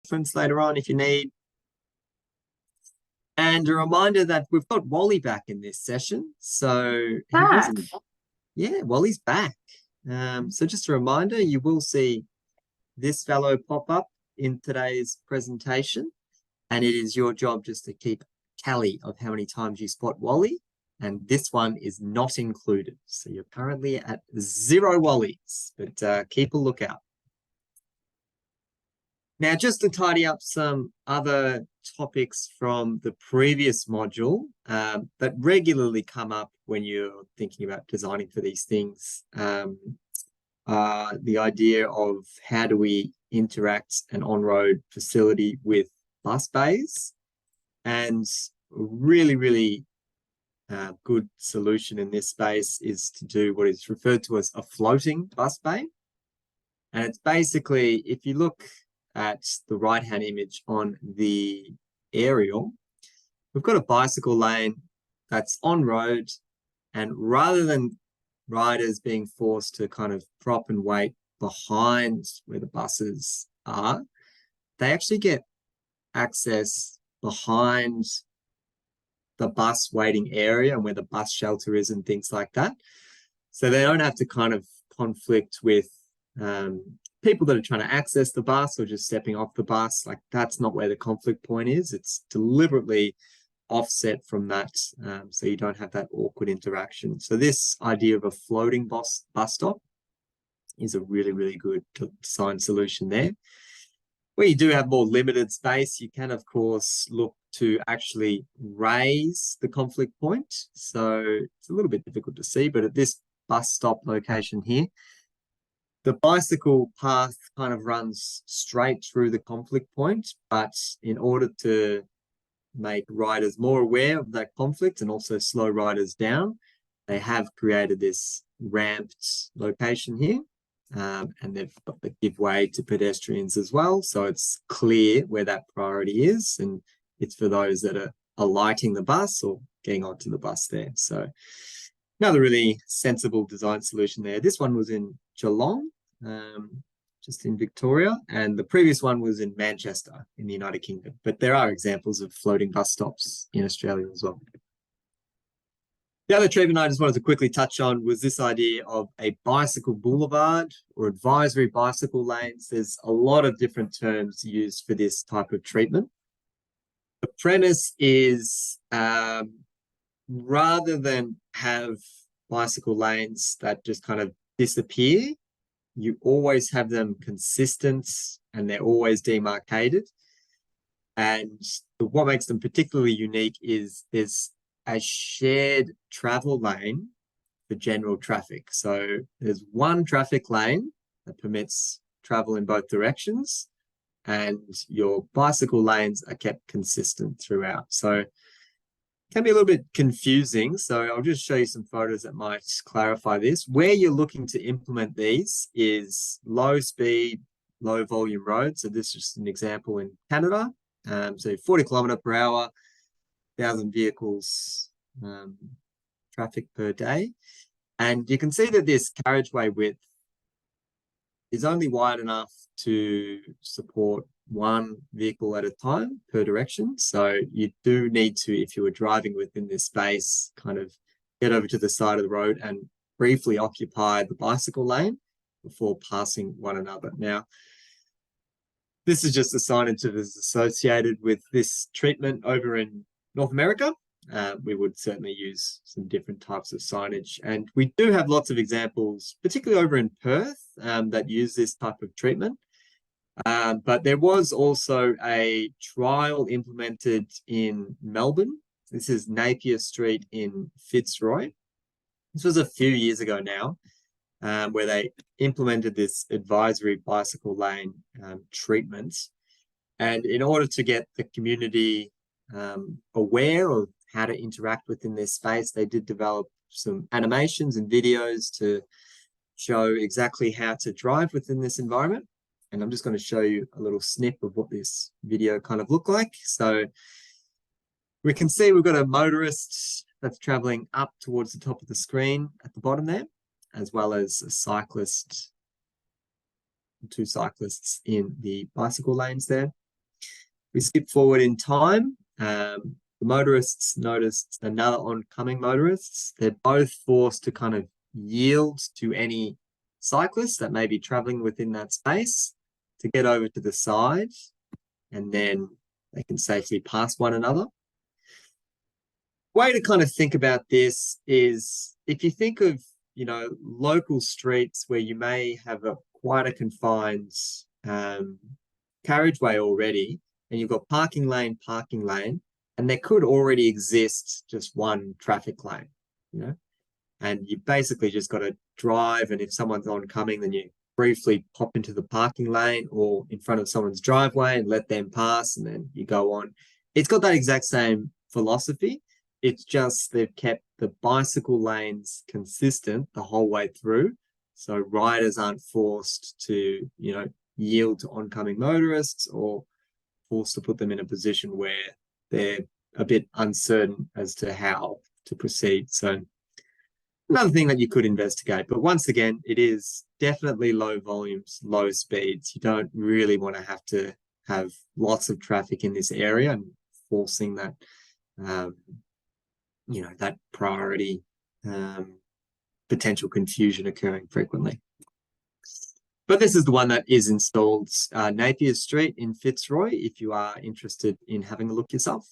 reference later on if you need. And a reminder that we've got Wally back in this session. So he Back. wasn't, yeah, Wally's back. So just a reminder, you will see this fellow pop up in today's presentation, and it is your job just to keep tally of how many times you spot Wally, and this one is not included. So you're currently at 0 Wallies, but keep a lookout. Now, just to tidy up some other topics from the previous module that regularly come up when you're thinking about designing for these things, the idea of how do we interact an on-road facility with bus bays. And a really good solution in this space is to do what is referred to as a floating bus bay. And it's basically, if you look at the right-hand image on the aerial, we've got a bicycle lane that's on road, and rather than riders being forced to kind of prop and wait behind where the buses are, they actually get access behind the bus waiting area and where the bus shelter is and things like that. So they don't have to kind of conflict with people that are trying to access the bus or just stepping off the bus. Like, that's not where the conflict point is. It's deliberately offset from that, so you don't have that awkward interaction. So this idea of a floating bus stop is a really good design solution there. Where you do have more limited space, you can of course look to actually raise the conflict point. So it's a little bit difficult to see, but at this bus stop location here, the bicycle path kind of runs straight through the conflict point, but in order to make riders more aware of that conflict and also slow riders down, they have created this ramped location here, and they've got the give way to pedestrians as well, so it's clear where that priority is, and it's for those that are alighting the bus or getting onto the bus there. So another really sensible design solution there. This one was in Geelong, just in Victoria, and the previous one was in Manchester in the United Kingdom. But there are examples of floating bus stops in Australia as well. The other treatment I just wanted to quickly touch on was this idea of a bicycle boulevard or advisory bicycle lanes. There's a lot of different terms used for this type of treatment. The premise is rather than have bicycle lanes that just kind of disappear, you always have them consistent and they're always demarcated. And what makes them particularly unique is there's a shared travel lane for general traffic. So there's one traffic lane that permits travel in both directions, and your bicycle lanes are kept consistent throughout. So it can be a little bit confusing. So I'll just show you some photos that might clarify this. Where you're looking to implement these is low speed, low volume roads. So this is just an example in Canada. So 40 kilometer per hour, 1,000 vehicles traffic per day. And you can see that this carriageway width is only wide enough to support one vehicle at a time per direction. So you do need to, if you were driving within this space, kind of get over to the side of the road and briefly occupy the bicycle lane before passing one another. Now, this is just a signage that is associated with this treatment over in North America. We would certainly use some different types of signage. And we do have lots of examples, particularly over in Perth, that use this type of treatment. But there was also a trial implemented in Melbourne. This is Napier Street in Fitzroy. This was a few years ago now, where they implemented this advisory bicycle lane treatment. And in order to get the community aware of how to interact within this space, they did develop some animations and videos to show exactly how to drive within this environment. And I'm just going to show you a little snip of what this video kind of looked like. So we can see we've got a motorist that's traveling up towards the top of the screen at the bottom there, as well as a cyclist, two cyclists in the bicycle lanes there. We skip forward in time. The motorists noticed another oncoming motorists. They're both forced to kind of yield to any cyclists that may be traveling within that space to get over to the side, and then they can safely pass one another. Way to kind of think about this is if you think of, you know, local streets where you may have quite a confined carriageway already, and you've got parking lane, and there could already exist just one traffic lane, you know, and you basically just got to drive, and if someone's oncoming, then you briefly pop into the parking lane or in front of someone's driveway and let them pass, and then you go on. It's got that exact same philosophy. It's just they've kept the bicycle lanes consistent the whole way through, so riders aren't forced to, you know, yield to oncoming motorists or forced to put them in a position where they're a bit uncertain as to how to proceed. So another thing that you could investigate, but once again, it is definitely low volumes, low speeds. You don't really want to have lots of traffic in this area and forcing that, you know, that priority, potential confusion occurring frequently. But this is the one that is installed, Napier Street in Fitzroy, if you are interested in having a look yourself.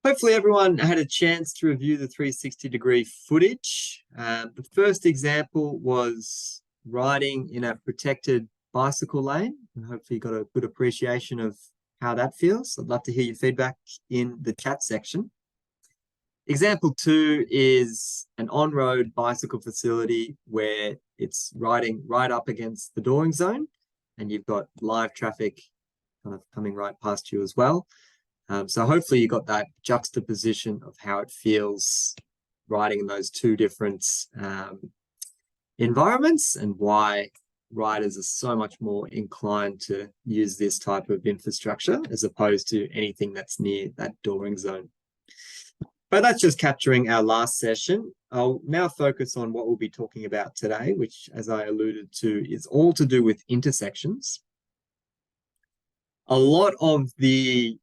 Hopefully everyone had a chance to review the 360-degree footage. The first example was riding in a protected bicycle lane, and hopefully you got a good appreciation of how that feels. I'd love to hear your feedback in the chat section. Example 2 is an on-road bicycle facility where it's riding right up against the dooring zone, and you've got live traffic kind of coming right past you as well. So hopefully you got that juxtaposition of how it feels riding in those two different environments, and why riders are so much more inclined to use this type of infrastructure as opposed to anything that's near that dooring zone. But that's just capturing our last session. I'll now focus on what we'll be talking about today, which, as I alluded to, is all to do with intersections. A lot of the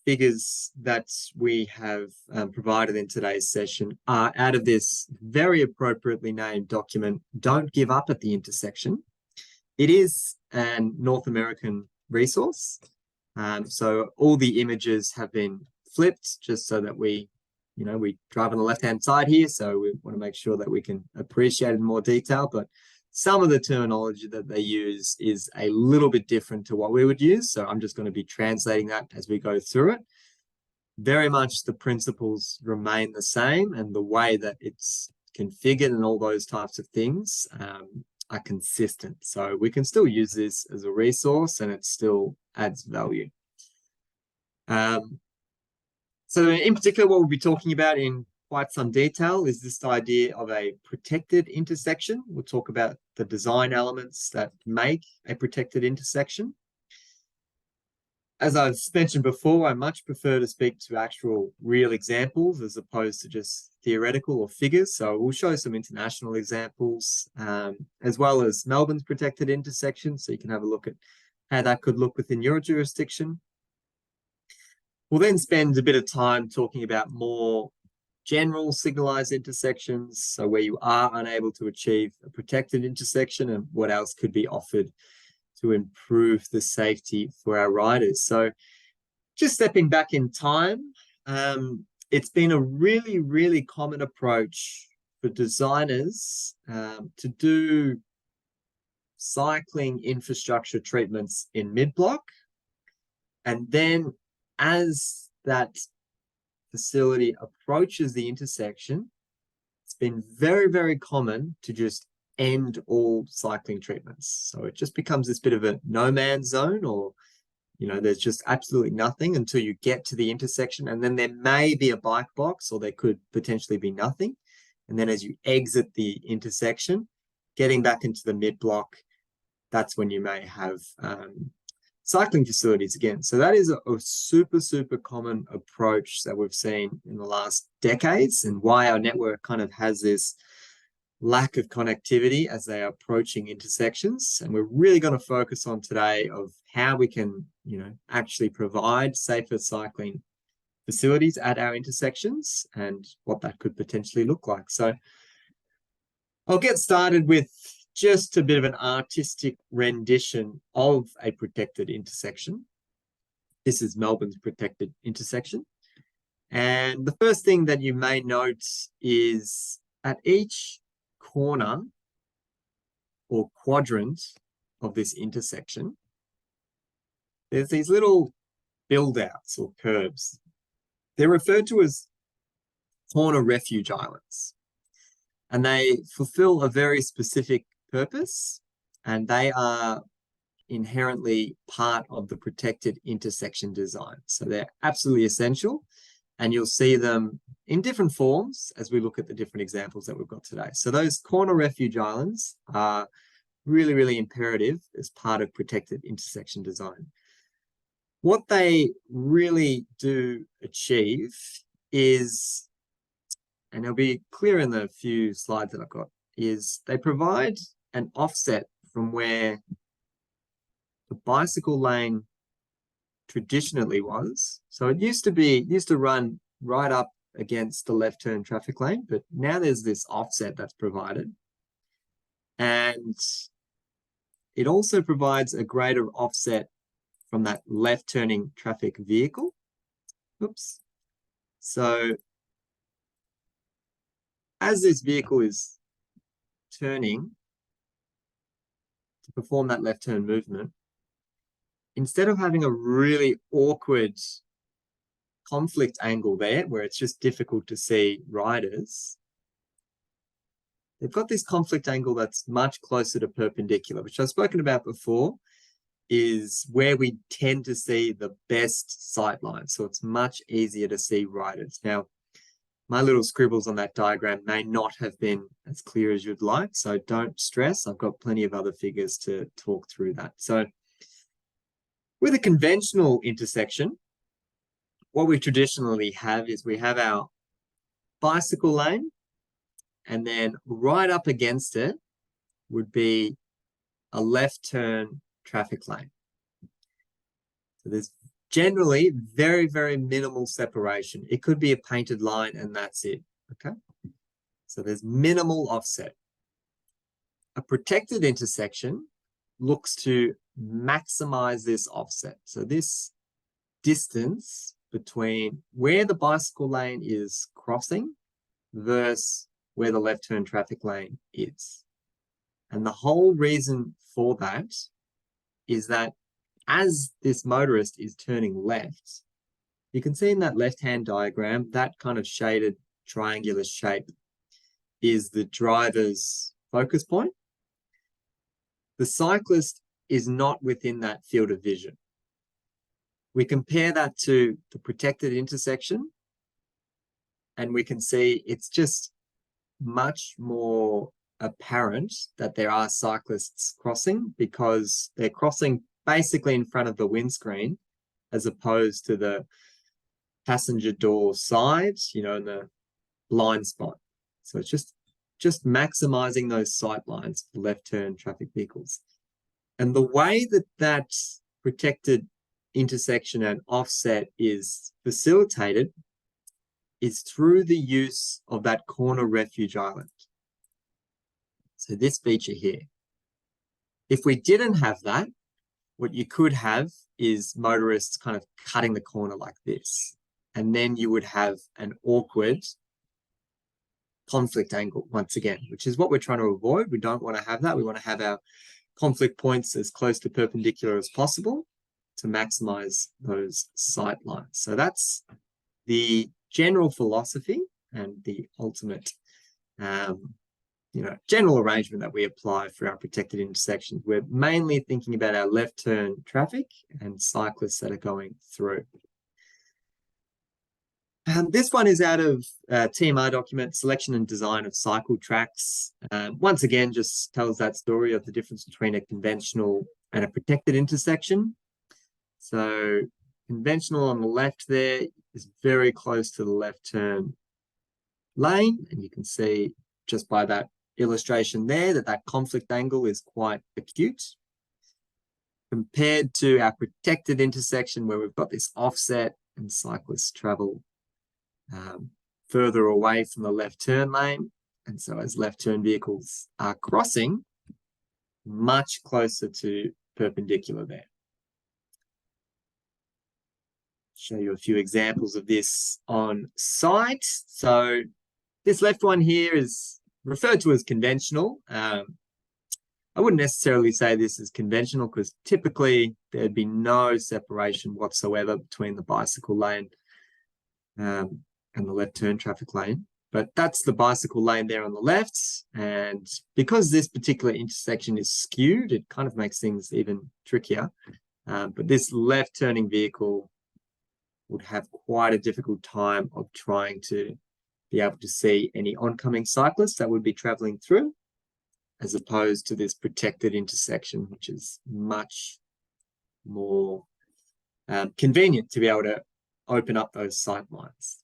figures that we have provided in today's session are out of this very appropriately named document, Don't Give Up at the Intersection. It is a North American resource. So all the images have been flipped just so that we drive on the left-hand side here, so we want to make sure that we can appreciate it in more detail, but some of the terminology that they use is a little bit different to what we would use, so I'm just going to be translating that as we go through it. Very much the principles remain the same, and the way that it's configured and all those types of things are consistent. So we can still use this as a resource, and it still adds value. So in particular, what we'll be talking about in quite some detail is this idea of a protected intersection. We'll talk about the design elements that make a protected intersection. As I've mentioned before, I much prefer to speak to actual real examples as opposed to just theoretical or figures. So we'll show some international examples, as well as Melbourne's protected intersection, so you can have a look at how that could look within your jurisdiction. We'll then spend a bit of time talking about more general signalized intersections, so where you are unable to achieve a protected intersection, and what else could be offered to improve the safety for our riders. So just stepping back in time, it's been a really, really common approach for designers to do cycling infrastructure treatments in mid-block, and then as that facility approaches the intersection, it's been very, very common to just end all cycling treatments. So it just becomes this bit of a no man's zone, or, you know, there's just absolutely nothing until you get to the intersection, and then there may be a bike box, or there could potentially be nothing. And then as you exit the intersection, getting back into the mid-block, that's when you may have cycling facilities again. So that is a super, super common approach that we've seen in the last decades, and why our network kind of has this lack of connectivity as they are approaching intersections. And we're really going to focus on today of how we can, actually provide safer cycling facilities at our intersections and what that could potentially look like. So I'll get started with just a bit of an artistic rendition of a protected intersection. This is Melbourne's protected intersection. And the first thing that you may note is at each corner or quadrant of this intersection, there's these little build-outs or curbs. They're referred to as corner refuge islands, and they fulfill a very specific purpose, and they are inherently part of the protected intersection design. So they're absolutely essential, and you'll see them in different forms as we look at the different examples that we've got today. So those corner refuge islands are really, really imperative as part of protected intersection design. What they really do achieve is, and it'll be clear in the few slides that I've got, is they provide an offset from where the bicycle lane traditionally was. So it used to run right up against the left turn traffic lane, but now there's this offset that's provided. And it also provides a greater offset from that left turning traffic vehicle. Oops. So as this vehicle is turning to perform that left turn movement, instead of having a really awkward conflict angle there where it's just difficult to see riders, they've got this conflict angle that's much closer to perpendicular, which I've spoken about before, is where we tend to see the best sight lines. So it's much easier to see riders. Now, my little scribbles on that diagram may not have been as clear as you'd like, so don't stress. I've got plenty of other figures to talk through that. So with a conventional intersection, what we traditionally have is we have our bicycle lane, and then right up against it would be a left turn traffic lane. So there's generally very, very minimal separation. It could be a painted line and that's it, okay? So there's minimal offset. A protected intersection looks to maximize this offset. So this distance between where the bicycle lane is crossing versus where the left turn traffic lane is. And the whole reason for that is that as this motorist is turning left, you can see in that left-hand diagram, that kind of shaded triangular shape is the driver's focus point. The cyclist is not within that field of vision. We compare that to the protected intersection, and we can see it's just much more apparent that there are cyclists crossing because they're crossing basically in front of the windscreen as opposed to the passenger door side, in the blind spot. So it's just maximizing those sight lines for left turn traffic vehicles. And the way that protected intersection and offset is facilitated is through the use of that corner refuge island. So this feature here. If we didn't have that, what you could have is motorists kind of cutting the corner like this. And then you would have an awkward conflict angle once again, which is what we're trying to avoid. We don't want to have that. We want to have our conflict points as close to perpendicular as possible to maximize those sight lines. So that's the general philosophy and the ultimate general arrangement that we apply for our protected intersections. We're mainly thinking about our left turn traffic and cyclists that are going through. This one is out of TMR document, Selection and Design of Cycle Tracks. Once again, just tells that story of the difference between a conventional and a protected intersection. So conventional on the left there is very close to the left turn lane, and you can see just by that illustration there that conflict angle is quite acute, compared to our protected intersection where we've got this offset and cyclists travel further away from the left turn lane. And so as left turn vehicles are crossing, much closer to perpendicular there. Show you a few examples of this on site. So this left one here is referred to as conventional. I wouldn't necessarily say this is conventional because typically there'd be no separation whatsoever between the bicycle lane and the left turn traffic lane. But that's the bicycle lane there on the left. And because this particular intersection is skewed, it kind of makes things even trickier. But this left turning vehicle would have quite a difficult time of trying to be able to see any oncoming cyclists that would be traveling through, as opposed to this protected intersection, which is much more convenient to be able to open up those sight lines.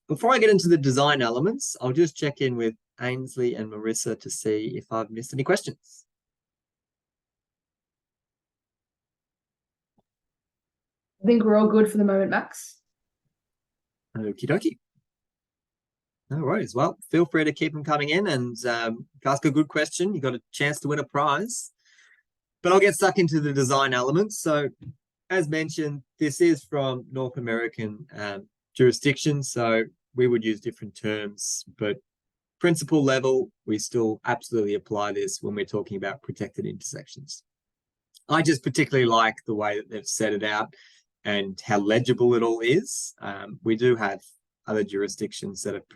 Before I get into the design elements, I'll just check in with Ainsley and Marissa to see if I've missed any questions. I think we're all good for the moment, Max. Okie dokie. No worries. Well, feel free to keep them coming in, and ask a good question. You got a chance to win a prize. But I'll get stuck into the design elements. So as mentioned, this is from North American jurisdiction, so we would use different terms, but principle level, we still absolutely apply this when we're talking about protected intersections. I just particularly like the way that they've set it out and how legible it all is. We do have other jurisdictions that have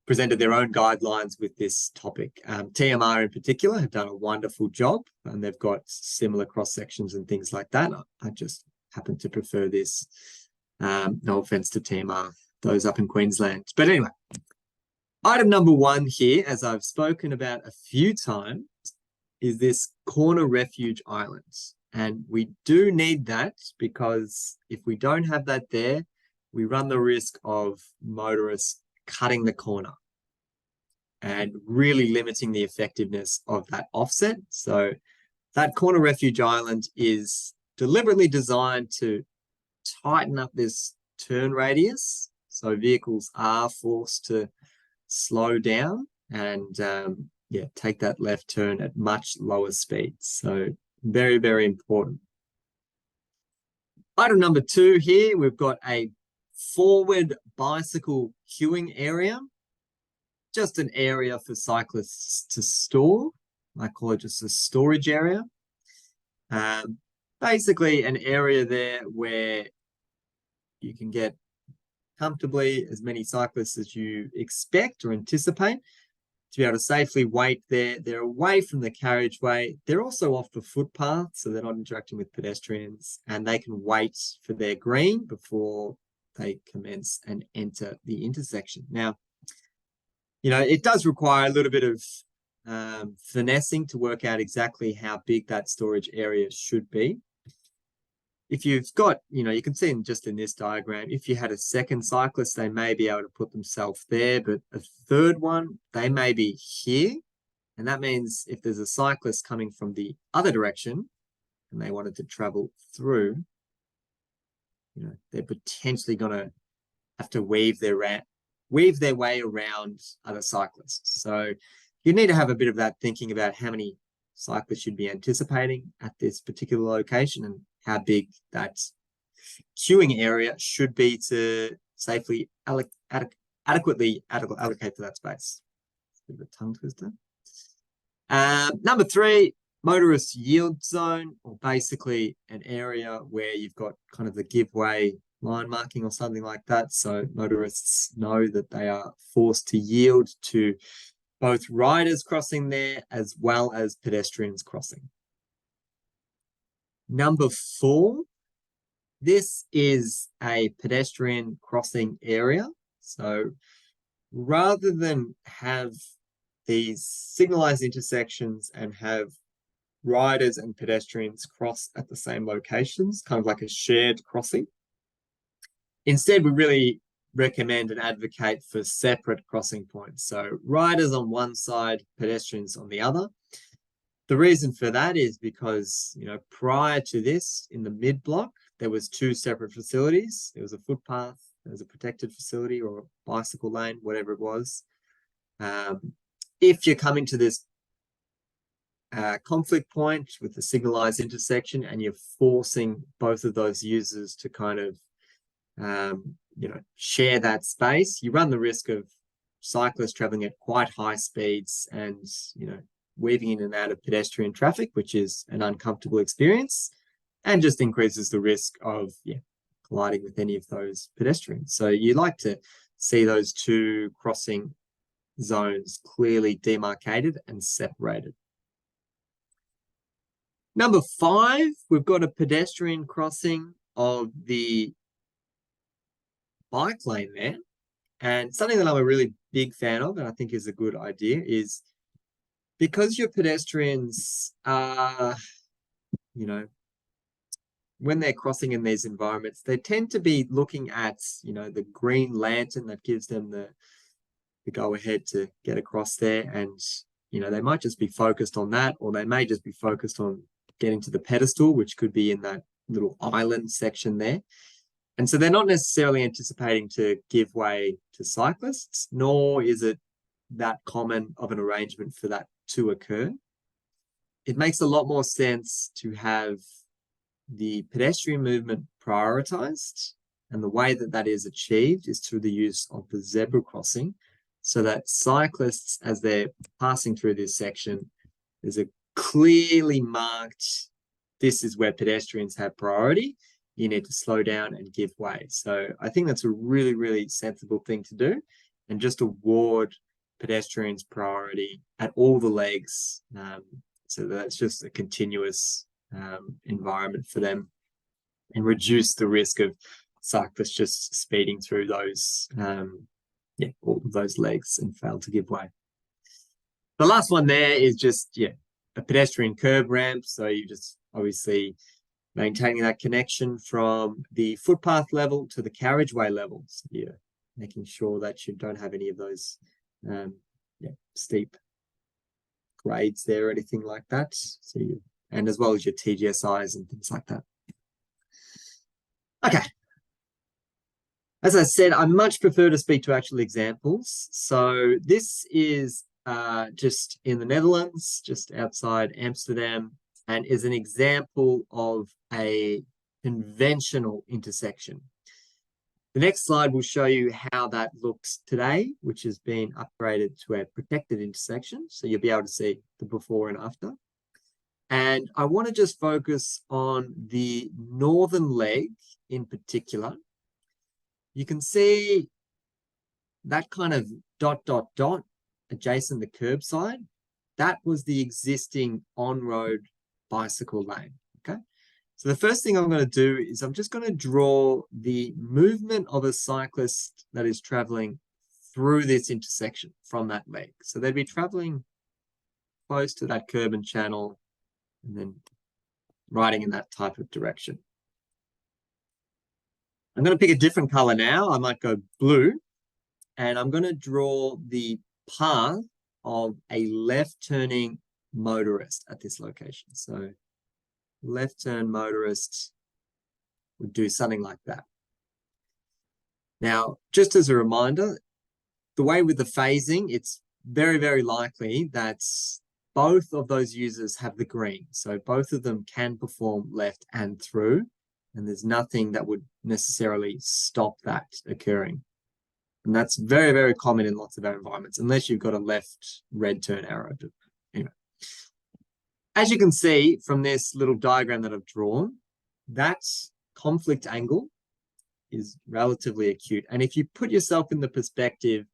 presented their own guidelines with this topic. TMR in particular have done a wonderful job, and they've got similar cross sections and things like that. I just happen to prefer this. No offense to TMR, those up in Queensland. But anyway, item number one here, as I've spoken about a few times, is this corner refuge island. And we do need that because if we don't have that there, we run the risk of motorists cutting the corner and really limiting the effectiveness of that offset. So that corner refuge island is deliberately designed to tighten up this turn radius, so vehicles are forced to slow down and take that left turn at much lower speeds. So very, very important. Item number two here, we've got a forward bicycle queuing area, just an area for cyclists to store. I call it just a storage area. Basically an area there where you can get comfortably as many cyclists as you expect or anticipate to be able to safely wait there. They're away from the carriageway. They're also off the footpath, so they're not interacting with pedestrians, and they can wait for their green before they commence and enter the intersection. Now, it does require a little bit of finessing to work out exactly how big that storage area should be. If you've got, you can see just in this diagram, if you had a second cyclist, they may be able to put themselves there, but a third one, they may be here. And that means if there's a cyclist coming from the other direction and they wanted to travel through, they're potentially going to have to weave their way around other cyclists. So you need to have a bit of that thinking about how many cyclists should be anticipating at this particular location and how big that queuing area should be to safely adequately allocate to that space. It's a bit of a tongue twister. Number three, motorist yield zone, or basically an area where you've got kind of the give way line marking or something like that. So motorists know that they are forced to yield to both riders crossing there as well as pedestrians crossing. Number four, this is a pedestrian crossing area. So rather than have these signalized intersections and have riders and pedestrians cross at the same locations, kind of like a shared crossing, instead we really recommend and advocate for separate crossing points. So riders on one side, pedestrians on the other. The reason for that is because, you know, prior to this, in the mid block, there was two separate facilities. There was a footpath, there was a protected facility or a bicycle lane, whatever it was. If you're coming to this conflict point with the signalized intersection and you're forcing both of those users to kind of, you know, share that space, you run the risk of cyclists traveling at quite high speeds and, you know, weaving in and out of pedestrian traffic, which is an uncomfortable experience and just increases the risk of colliding with any of those pedestrians. So you like to see those two crossing zones clearly demarcated and separated. Number 5, we've got a pedestrian crossing of the bike lane there. And something that I'm a really big fan of, and I think is a good idea, is because your pedestrians are, you know, when they're crossing in these environments, they tend to be looking at, you know, the green lantern that gives them the go ahead to get across there. And, you know, they might just be focused on that, or they may just be focused on getting to the pedestal, which could be in that little island section there. And so they're not necessarily anticipating to give way to cyclists, nor is it that common of an arrangement for that to occur. It makes a lot more sense to have the pedestrian movement prioritized, and the way that that is achieved is through the use of the zebra crossing, so that cyclists, as they're passing through this section, there's a clearly marked, this is where pedestrians have priority, you need to slow down and give way. So I think that's a really, really sensible thing to do, and just award pedestrians priority at all the legs, so that's just a continuous environment for them, and reduce the risk of cyclists just speeding through those all of those legs and fail to give way. The last one there is just a pedestrian curb ramp, so you just obviously maintaining that connection from the footpath level to the carriageway level. So you're making sure that you don't have any of those steep grades there or anything like that. So and as well as your TGSIs and things like that. Okay. As I said, I much prefer to speak to actual examples. So this is just in the Netherlands, just outside Amsterdam, and is an example of a conventional intersection. The next slide will show you how that looks today, which has been upgraded to a protected intersection. So you'll be able to see the before and after. And I want to just focus on the northern leg in particular. You can see that kind of ... adjacent the curbside. That was the existing on-road bicycle lane. Okay. So the first thing I'm going to do is I'm just going to draw the movement of a cyclist that is traveling through this intersection from that leg. So they'd be traveling close to that curb and channel and then riding in that type of direction. I'm going to pick a different color now. I might go blue, and I'm going to draw the path of a left-turning motorist at this location. So left turn motorist would do something like that. Now, just as a reminder, the way with the phasing, it's very, very likely that both of those users have the green. So both of them can perform left and through, and there's nothing that would necessarily stop that occurring. And that's very, very common in lots of our environments, unless you've got a left red turn arrow. But anyway, as you can see from this little diagram that I've drawn, that conflict angle is relatively acute. And if you put yourself in the perspective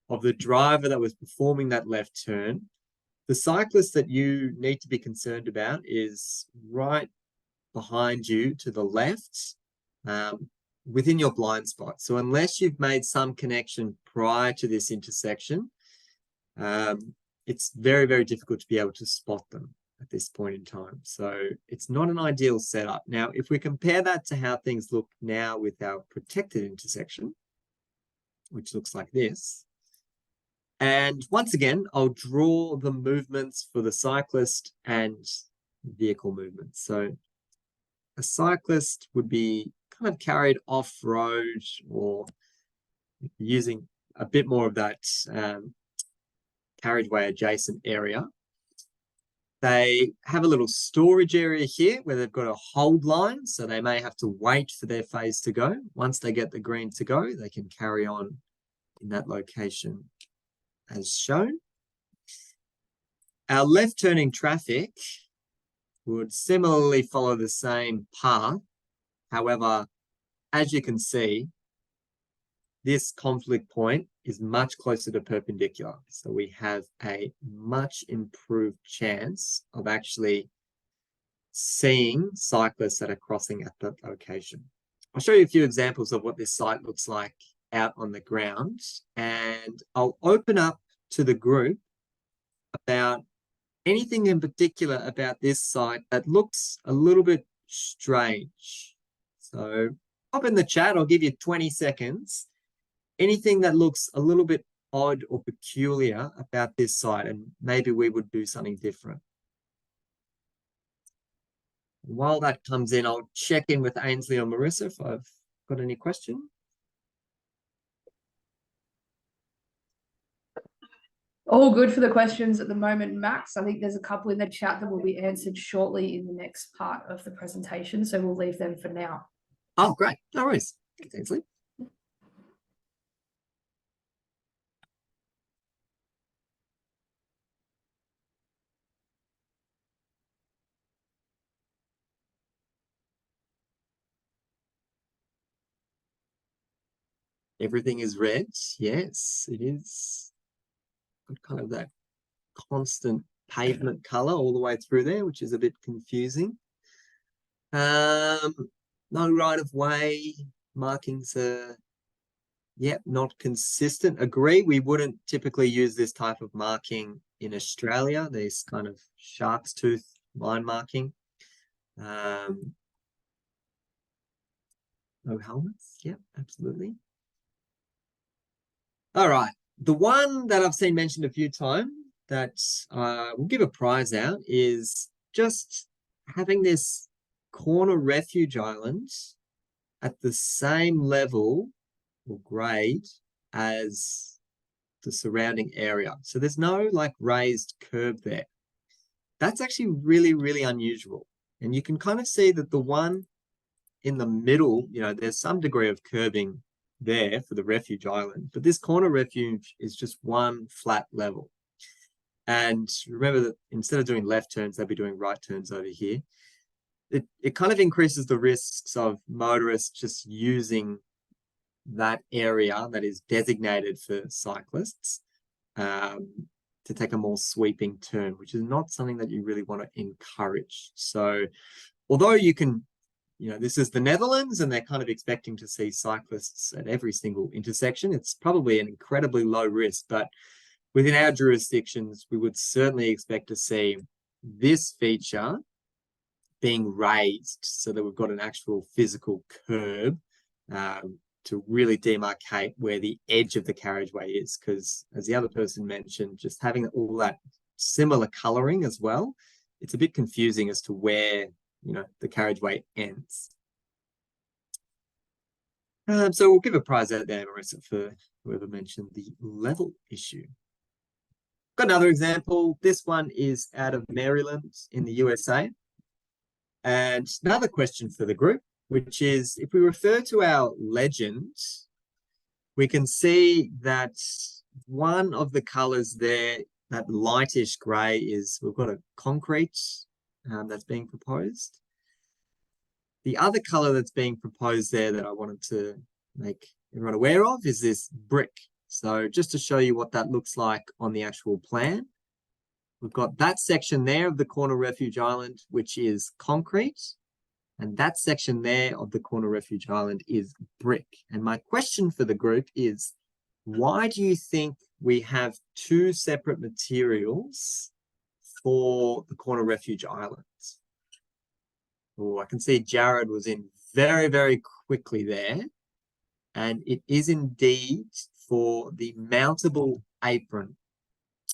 of the driver that was performing that left turn, the cyclist that you need to be concerned about is right behind you to the left, within your blind spot. So unless you've made some connection prior to this intersection, it's very, very difficult to be able to spot them at this point in time. So it's not an ideal setup. Now, if we compare that to how things look now with our protected intersection, which looks like this. And once again, I'll draw the movements for the cyclist and vehicle movements. So a cyclist would be kind of carried off-road or using a bit more of that carriageway adjacent area. They have a little storage area here where they've got a hold line, so they may have to wait for their phase to go. Once they get the green to go, they can carry on in that location as shown. Our left turning traffic would similarly follow the same path. However, as you can see, this conflict point is much closer to perpendicular. So we have a much improved chance of actually seeing cyclists that are crossing at that location. I'll show you a few examples of what this site looks like out on the ground, and I'll open up to the group about anything in particular about this site that looks a little bit strange. So pop in the chat, I'll give you 20 seconds. Anything that looks a little bit odd or peculiar about this site, and maybe we would do something different. While that comes in, I'll check in with Ainsley or Marissa if I've got any question. All good for the questions at the moment, Max. I think there's a couple in the chat that will be answered shortly in the next part of the presentation, so we'll leave them for now. Oh, great. No worries. Thanks, Ainsley. Everything is red. Yes, it is. Got kind of that constant pavement color all the way through there, which is a bit confusing. No right of way markings are, not consistent. Agree, we wouldn't typically use this type of marking in Australia, this kind of shark's tooth line marking. No helmets. Yep, absolutely. All right. The one that I've seen mentioned a few times that we'll give a prize out is just having this corner refuge island at the same level or grade as the surrounding area. So there's no like raised curb there. That's actually really, really unusual. And you can kind of see that the one in the middle, there's some degree of curbing there for the refuge island, but this corner refuge is just one flat level. And remember that instead of doing left turns, they'll be doing right turns over here. It kind of increases the risks of motorists just using that area that is designated for cyclists to take a more sweeping turn, which is not something that you really want to encourage. So although you can, this is the Netherlands and they're kind of expecting to see cyclists at every single intersection, it's probably an incredibly low risk, but within our jurisdictions, we would certainly expect to see this feature being raised so that we've got an actual physical curb to really demarcate where the edge of the carriageway is. Because as the other person mentioned, just having all that similar colouring as well, it's a bit confusing as to where, the carriageway ends. So we'll give a prize out there, Marissa, for whoever mentioned the level issue. Got another example. This one is out of Maryland in the USA. And another question for the group, which is, if we refer to our legend, we can see that one of the colors there, that lightish gray, is we've got a concrete that's being proposed. The other color that's being proposed there that I wanted to make everyone aware of is this brick. So just to show you what that looks like on the actual plan, we've got that section there of the corner refuge island, which is concrete. And that section there of the corner refuge island is brick. And my question for the group is, why do you think we have two separate materials for the corner refuge islands? Oh, I can see Jared was in very, very quickly there. And it is indeed for the mountable apron.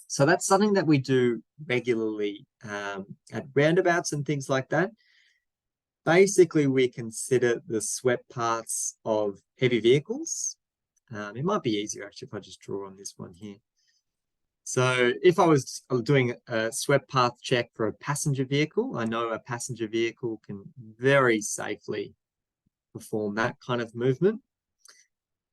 So that's something that we do regularly at roundabouts and things like that. Basically, we consider the swept paths of heavy vehicles. It might be easier actually if I just draw on this one here. So if I was doing a swept path check for a passenger vehicle, I know a passenger vehicle can very safely perform that kind of movement.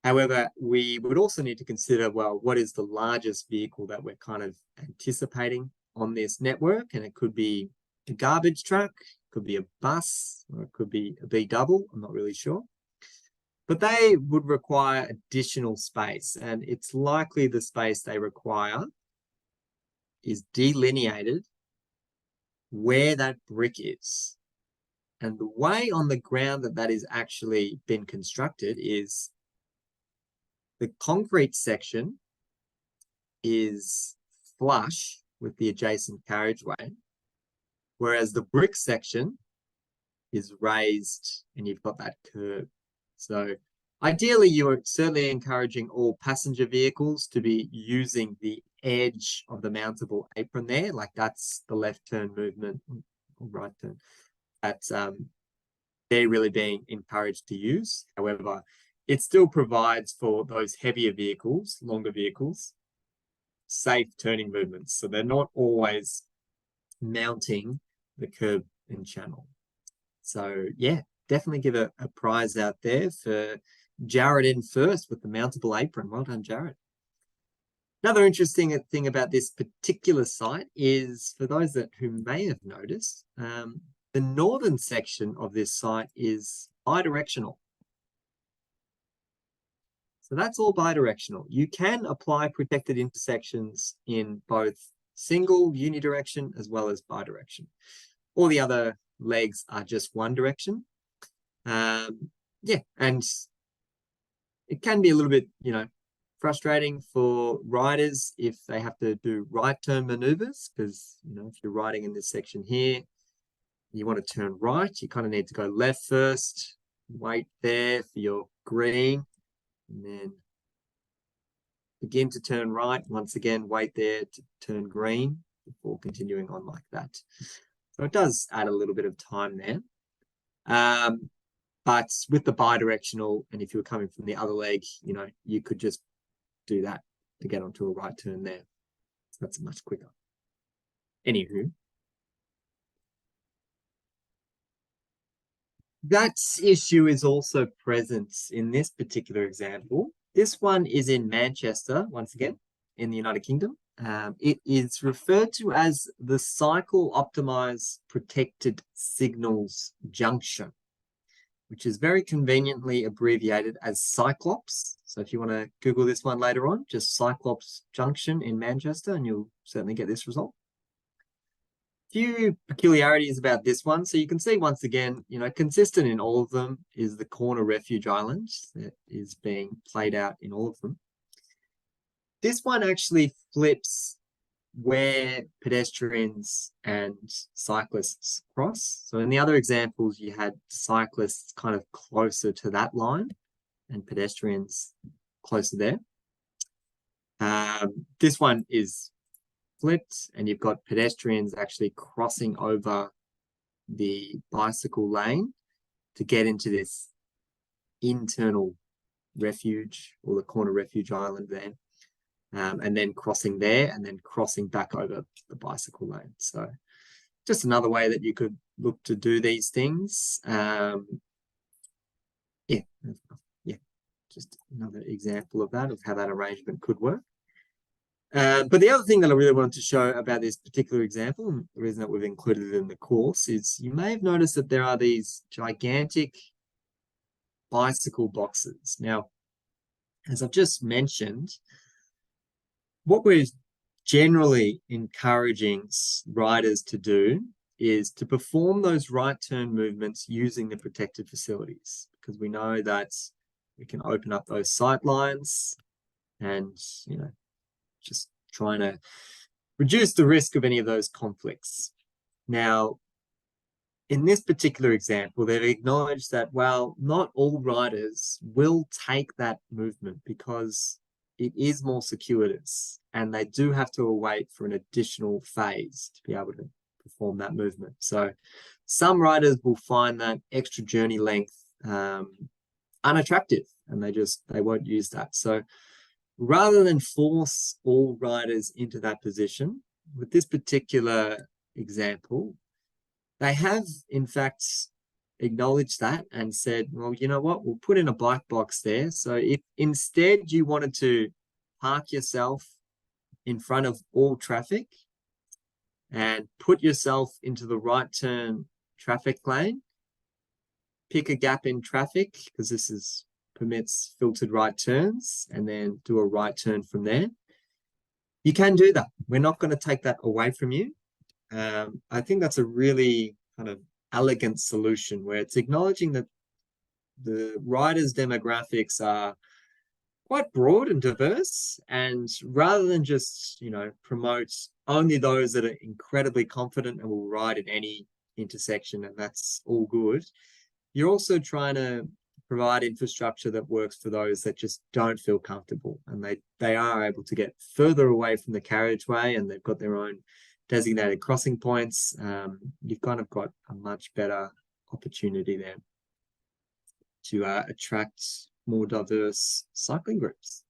However, we would also need to consider, well, what is the largest vehicle that we're kind of anticipating on this network? And it could be a garbage truck, could be a bus, or it could be a B-double, I'm not really sure. But they would require additional space, and it's likely the space they require is delineated where that brick is. And the way on the ground that that is actually been constructed is the concrete section is flush with the adjacent carriageway, whereas the brick section is raised and you've got that curb. So ideally, you are certainly encouraging all passenger vehicles to be using the edge of the mountable apron there, like that's the left turn movement or right turn. That's they're really being encouraged to use. However, it still provides for those heavier vehicles, longer vehicles, safe turning movements. So they're not always mounting the curb and channel. So yeah, definitely give a prize out there for Jared in first with the mountable apron. Well done, Jared. Another interesting thing about this particular site is, for those who may have noticed, the northern section of this site is bidirectional. So that's all bidirectional. You can apply protected intersections in both single unidirection as well as bidirection. All the other legs are just one direction. Yeah, and it can be a little bit, frustrating for riders if they have to do right turn maneuvers, because, if you're riding in this section here, you want to turn right, you kind of need to go left first, wait there for your green, and then begin to turn right. Once again, wait there to turn green before continuing on like that. So it does add a little bit of time there. But with the bidirectional, and if you were coming from the other leg, you could just do that to get onto a right turn there. So that's much quicker. Anywho, that issue is also present in this particular example. This one is in Manchester, once again, in the United Kingdom. It is referred to as the Cycle Optimized Protected Signals Junction, which is very conveniently abbreviated as Cyclops. So if you want to Google this one later on, just Cyclops Junction in Manchester, and you'll certainly get this result. Few peculiarities about this one. So you can see, once again, consistent in all of them is the corner refuge island that is being played out in all of them. This one actually flips where pedestrians and cyclists cross. So in the other examples, you had cyclists kind of closer to that line and pedestrians closer there. This one is flipped, and you've got pedestrians actually crossing over the bicycle lane to get into this internal refuge, or the corner refuge island there. And then crossing there, and then crossing back over the bicycle lane. So just another way that you could look to do these things. Yeah, just another example of that, of how that arrangement could work. But the other thing that I really wanted to show about this particular example, and the reason that we've included it in the course, is you may have noticed that there are these gigantic bicycle boxes. Now, as I've just mentioned, what we're generally encouraging riders to do is to perform those right turn movements using the protected facilities, because we know that we can open up those sight lines and, just trying to reduce the risk of any of those conflicts. Now, in this particular example, they've acknowledged that, well, not all riders will take that movement, because it is more circuitous, and they do have to wait for an additional phase to be able to perform that movement. So some riders will find that extra journey length unattractive, and they won't use that. So rather than force all riders into that position, with this particular example, they have in fact acknowledged that and said, well, you know what, we'll put in a bike box there. So if instead you wanted to park yourself in front of all traffic and put yourself into the right turn traffic lane, pick a gap in traffic, because this permits filtered right turns, and then do a right turn from there, you can do that. We're not going to take that away from you. I think that's a really kind of elegant solution where it's acknowledging that the riders' demographics are quite broad and diverse, and rather than just, promote only those that are incredibly confident and will ride in any intersection, and that's all good, you're also trying to provide infrastructure that works for those that just don't feel comfortable, and they are able to get further away from the carriageway, and they've got their own designated crossing points. You've kind of got a much better opportunity there to attract more diverse cycling groups.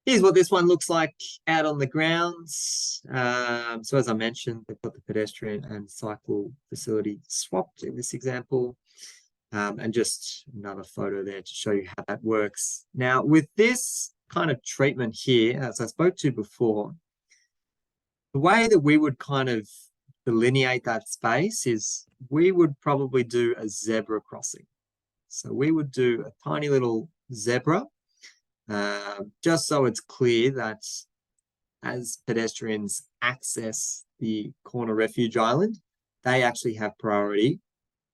Here's what this one looks like out on the grounds. So as I mentioned, they've got the pedestrian and cycle facility swapped in this example. And just another photo there to show you how that works. Now, with this kind of treatment here, as I spoke to before, the way that we would kind of delineate that space is we would probably do a zebra crossing. So we would do a tiny little zebra, just so it's clear that as pedestrians access the corner refuge island, they actually have priority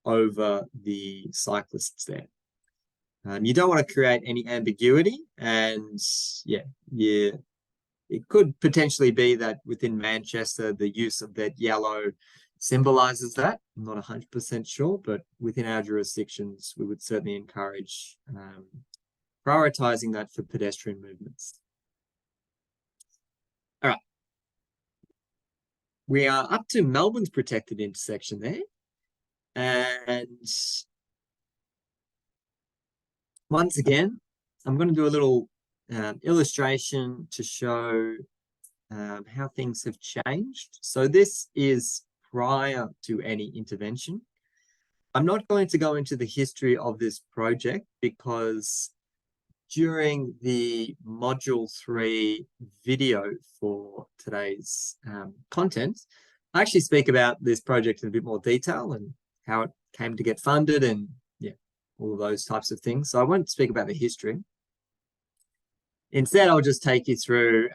over the cyclists there. You don't want to create any ambiguity, and it could potentially be that within Manchester, the use of that yellow symbolizes that. I'm not 100% sure, but within our jurisdictions, we would certainly encourage prioritizing that for pedestrian movements. All right. We are up to Melbourne's protected intersection there. And once again, I'm going to do a little illustration to show how things have changed. So this is prior to any intervention. I'm not going to go into the history of this project because during the Module 3 video for today's content, I actually speak about this project in a bit more detail and how it came to get funded and all of those types of things. So I won't speak about the history. Instead, I'll just take you through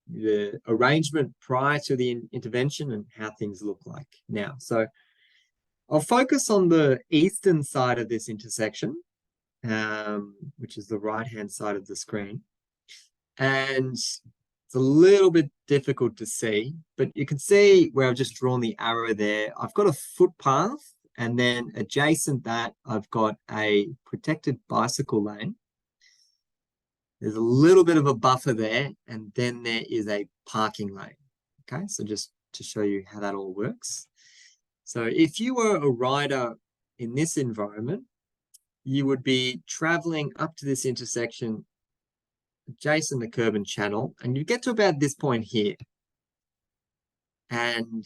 the arrangement prior to the intervention and how things look like now. So I'll focus on the eastern side of this intersection, which is the right-hand side of the screen. And it's a little bit difficult to see, but you can see where I've just drawn the arrow there. I've got a footpath, and then adjacent that, I've got a protected bicycle lane. There's a little bit of a buffer there, and then there is a parking lane. Okay, so just to show you how that all works. So if you were a rider in this environment, you would be traveling up to this intersection adjacent the curb and channel, and you get to about this point here. And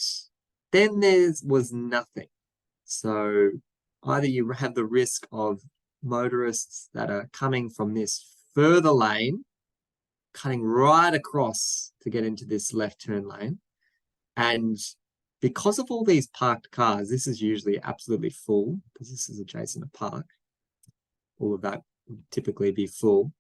then there was nothing. So either you have the risk of motorists that are coming from this further lane, cutting right across to get into this left turn lane. And because of all these parked cars, this is usually absolutely full because this is adjacent to park. All of that would typically be full.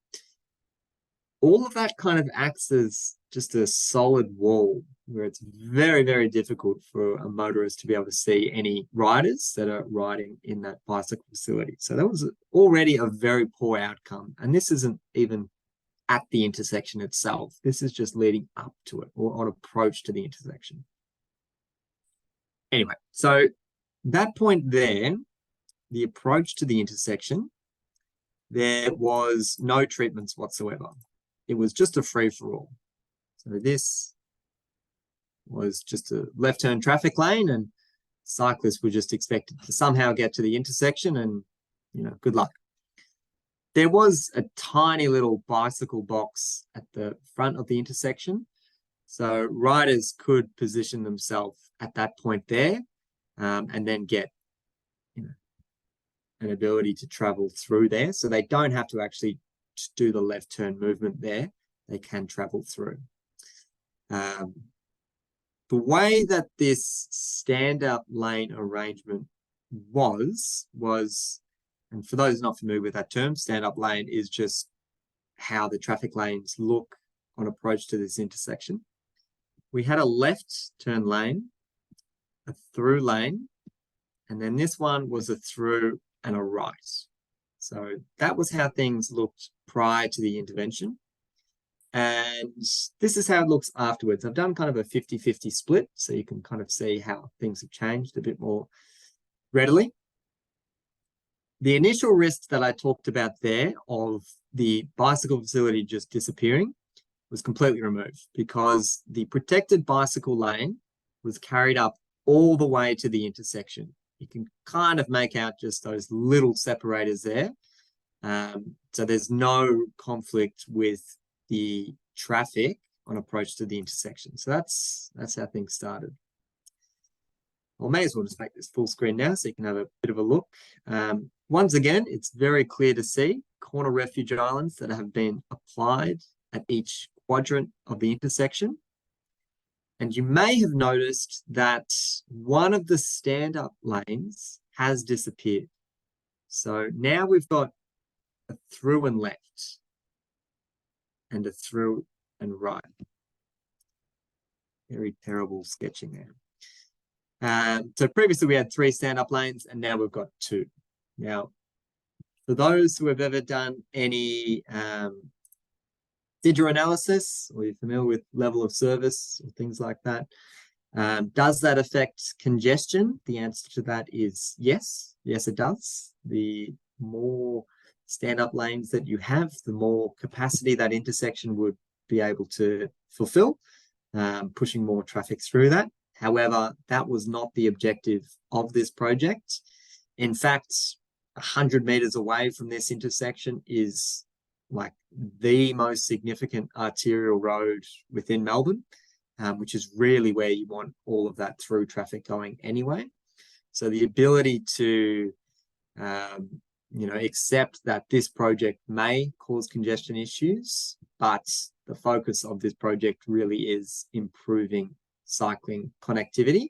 All of that kind of acts as just a solid wall where it's very, very difficult for a motorist to be able to see any riders that are riding in that bicycle facility. So that was already a very poor outcome. And this isn't even at the intersection itself. This is just leading up to it or on approach to the intersection. Anyway, so that point there, the approach to the intersection, there was no treatments whatsoever. It was just a free-for-all. So this was just a left-turn traffic lane, and cyclists were just expected to somehow get to the intersection and, you know, good luck. There was a tiny little bicycle box at the front of the intersection. So riders could position themselves at that point there, and then get, you know, an ability to travel through there. So they don't have to actually do the left turn movement there. They can travel through. The way that this stand-up lane arrangement was, and for those not familiar with that term, stand-up lane is just how the traffic lanes look on approach to this intersection. We had a left turn lane, a through lane, and then this one was a through and a right. So that was how things looked prior to the intervention. And this is how it looks afterwards. I've done kind of a 50-50 split, so you can kind of see how things have changed a bit more readily. The initial risk that I talked about there of the bicycle facility just disappearing was completely removed, because the protected bicycle lane was carried up all the way to the intersection. You can kind of make out just those little separators there. So there's no conflict with the traffic on approach to the intersection. So that's how things started. I may as well just make this full screen now so you can have a bit of a look. Once again, it's very clear to see corner refuge islands that have been applied at each quadrant of the intersection. And you may have noticed that one of the stand-up lanes has disappeared. So now we've got a through and left and a through and right. Very terrible sketching there. So previously we had 3 stand-up lanes, and now we've got 2. Now, for those who have ever done any Sidra analysis, or you're familiar with level of service or things like that, does that affect congestion? The answer to that is yes. Yes, it does. The more stand-up lanes that you have, the more capacity that intersection would be able to fulfill, pushing more traffic through that. However, that was not the objective of this project. In fact, 100 meters away from this intersection is like the most significant arterial road within Melbourne, which is really where you want all of that through traffic going anyway. So the ability to, accept that this project may cause congestion issues, but the focus of this project really is improving cycling connectivity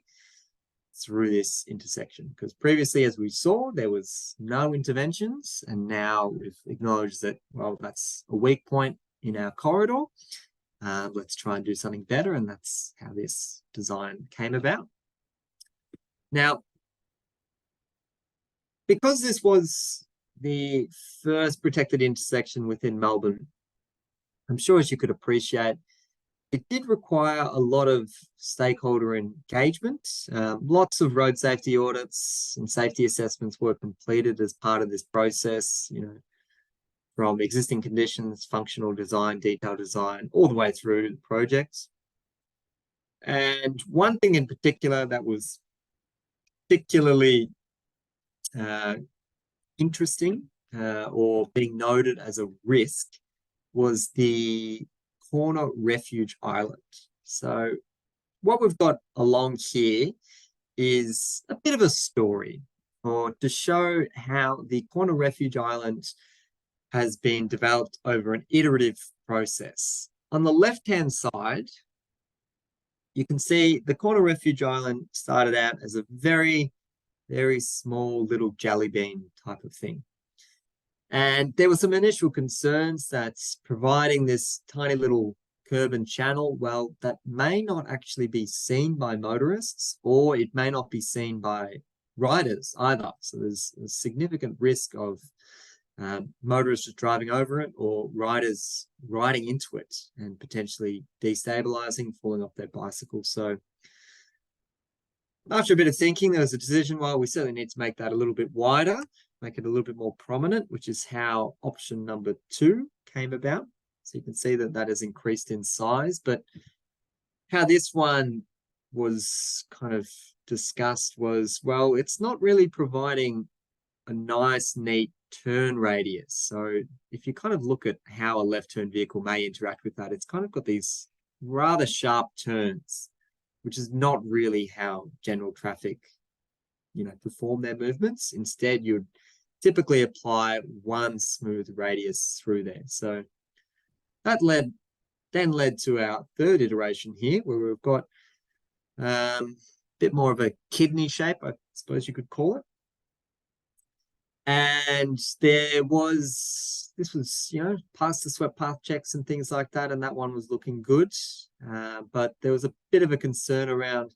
through this intersection, because previously, as we saw, there was no interventions, and now we've acknowledged that, well, that's a weak point in our corridor. Let's try and do something better, and that's how this design came about. Now, because this was the first protected intersection within Melbourne, I'm sure, as you could appreciate, it did require a lot of stakeholder engagement. Lots of road safety audits and safety assessments were completed as part of this process, from existing conditions, functional design, detailed design, all the way through the projects. And one thing in particular that was particularly interesting or being noted as a risk was the corner refuge island. So what we've got along here is a bit of a story, or to show how the corner refuge island has been developed over an iterative process. On the left-hand side, you can see the corner refuge island started out as a very, very small little jelly bean type of thing. And there were some initial concerns that providing this tiny little curb and channel, well, that may not actually be seen by motorists, or it may not be seen by riders either. So there's a significant risk of motorists just driving over it, or riders riding into it and potentially destabilizing, falling off their bicycle. So after a bit of thinking, there was a decision, well, we certainly need to make that a little bit wider. make it a little bit more prominent, which is how option number 2 came about. So you can see that that has increased in size, but how this one was kind of discussed was, well, it's not really providing a nice, neat turn radius. So if you kind of look at how a left turn vehicle may interact with that, it's kind of got these rather sharp turns, which is not really how general traffic, perform their movements. Instead, you'd typically apply one smooth radius through there. So that led to our third iteration here, where we've got a bit more of a kidney shape, I suppose you could call it. And this was, past the swept path checks and things like that, and that one was looking good. But there was a bit of a concern around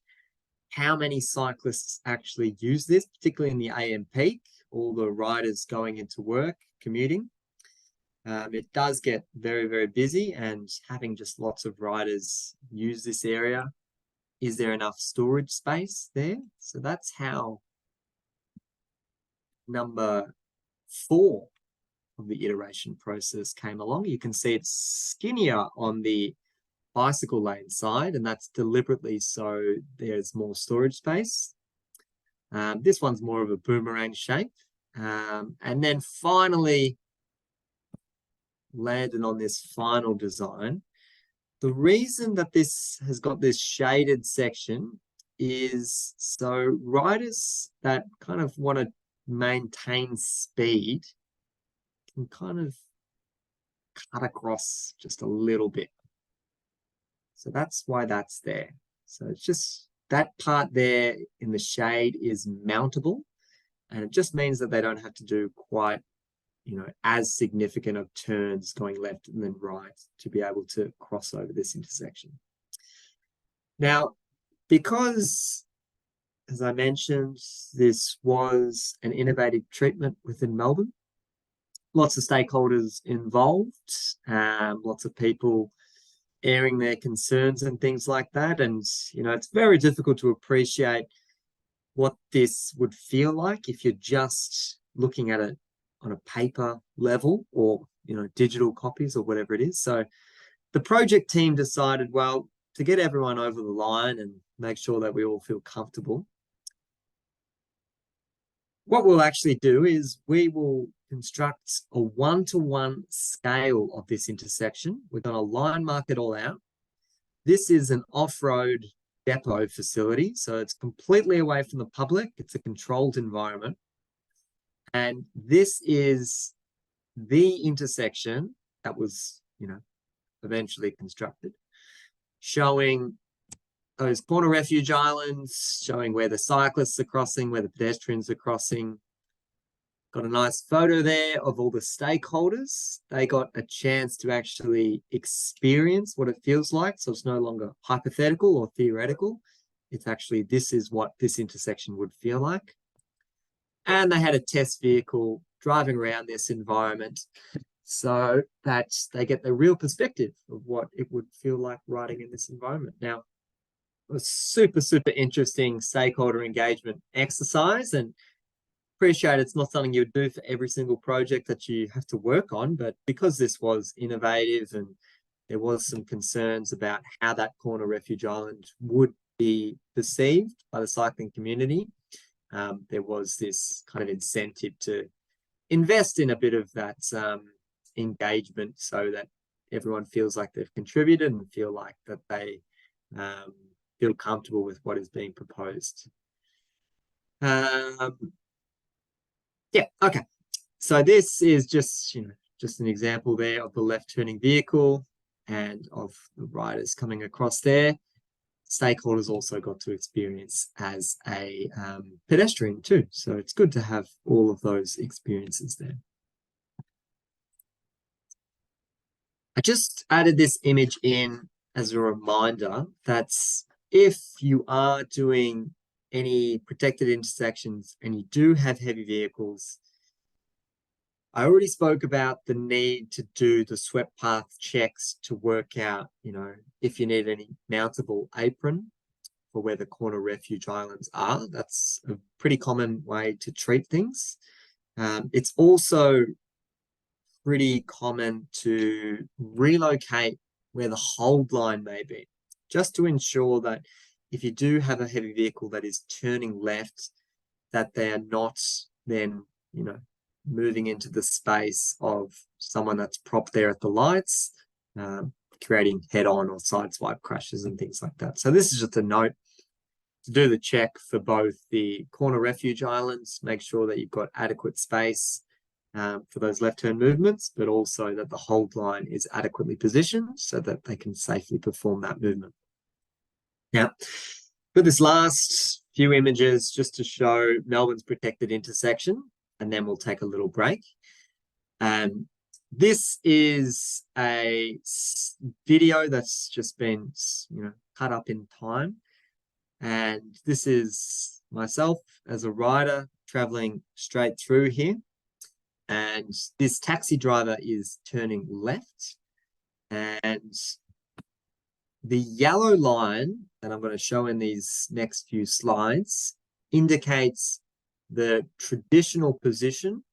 how many cyclists actually use this, particularly in the AM peak, all the riders going into work, commuting. It does get very, very busy, and having just lots of riders use this area, is there enough storage space there? So that's how number 4 of the iteration process came along. You can see it's skinnier on the bicycle lane side, and that's deliberately so there's more storage space. This one's more of a boomerang shape. And then finally landed on this final design. The reason that this has got this shaded section is so riders that kind of want to maintain speed can kind of cut across just a little bit. So that's why that's there. So it's just that part there in the shade is mountable, and it just means that they don't have to do quite, as significant of turns going left and then right to be able to cross over this intersection. Now, because, as I mentioned, this was an innovative treatment within Melbourne, lots of stakeholders involved, lots of people airing their concerns and things like that. And, it's very difficult to appreciate what this would feel like if you're just looking at it on a paper level or, digital copies or whatever it is. So the project team decided, well, to get everyone over the line and make sure that we all feel comfortable, what we'll actually do is we will construct a 1-to-1 scale of this intersection. We're going to line mark it all out. This is an off-road depot facility, so it's completely away from the public. It's a controlled environment. And this is the intersection that was, eventually constructed, showing those corner refuge islands, showing where the cyclists are crossing, where the pedestrians are crossing. Got a nice photo there of all the stakeholders. They got a chance to actually experience what it feels like. So it's no longer hypothetical or theoretical. It's actually, this is what this intersection would feel like. And they had a test vehicle driving around this environment so that they get the real perspective of what it would feel like riding in this environment. Now, it was super, super interesting stakeholder engagement exercise, and appreciate it's not something you would do for every single project that you have to work on, but because this was innovative and there was some concerns about how that corner refuge island would be perceived by the cycling community, there was this kind of incentive to invest in a bit of that engagement so that everyone feels like they've contributed and feel like that they feel comfortable with what is being proposed. Yeah, okay. So this is just, just an example there of the left turning vehicle and of the riders coming across there. Stakeholders also got to experience as a pedestrian too. So it's good to have all of those experiences there. I just added this image in as a reminder that if you are doing any protected intersections and you do have heavy vehicles, I already spoke about the need to do the swept path checks to work out, if you need any mountable apron for where the corner refuge islands are. That's a pretty common way to treat things. It's also pretty common to relocate where the hold line may be, just to ensure that if you do have a heavy vehicle that is turning left, that they are not then, moving into the space of someone that's propped there at the lights, creating head-on or sideswipe crashes and things like that. So this is just a note to do the check for both the corner refuge islands, make sure that you've got adequate space for those left turn movements, but also that the hold line is adequately positioned so that they can safely perform that movement. Now, for this last few images, just to show Melbourne's protected intersection, and then we'll take a little break. This is a video that's just been, cut up in time. And this is myself as a rider traveling straight through here. And this taxi driver is turning left. And the yellow line that I'm going to show in these next few slides indicates the traditional position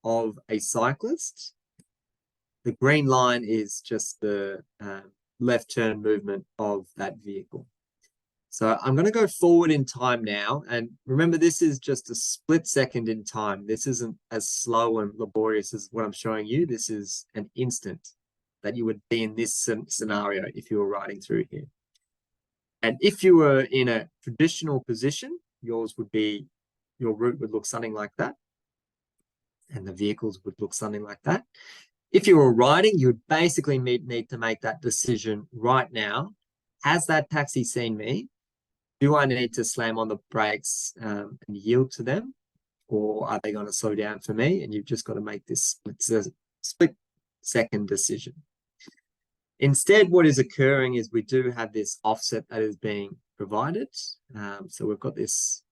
of a cyclist. The green line is just the left turn movement of that vehicle. So I'm going to go forward in time now. And remember, this is just a split second in time. This isn't as slow and laborious as what I'm showing you. This is an instant that you would be in this scenario if you were riding through here. And if you were in a traditional position, your route would look something like that. And the vehicles would look something like that. If you were riding, you would basically need to make that decision right now. Has that taxi seen me? Do I need to slam on the brakes and yield to them? Or are they going to slow down for me? And you've just got to make this split second decision. Instead, what is occurring is we do have this offset that is being provided. So we've got this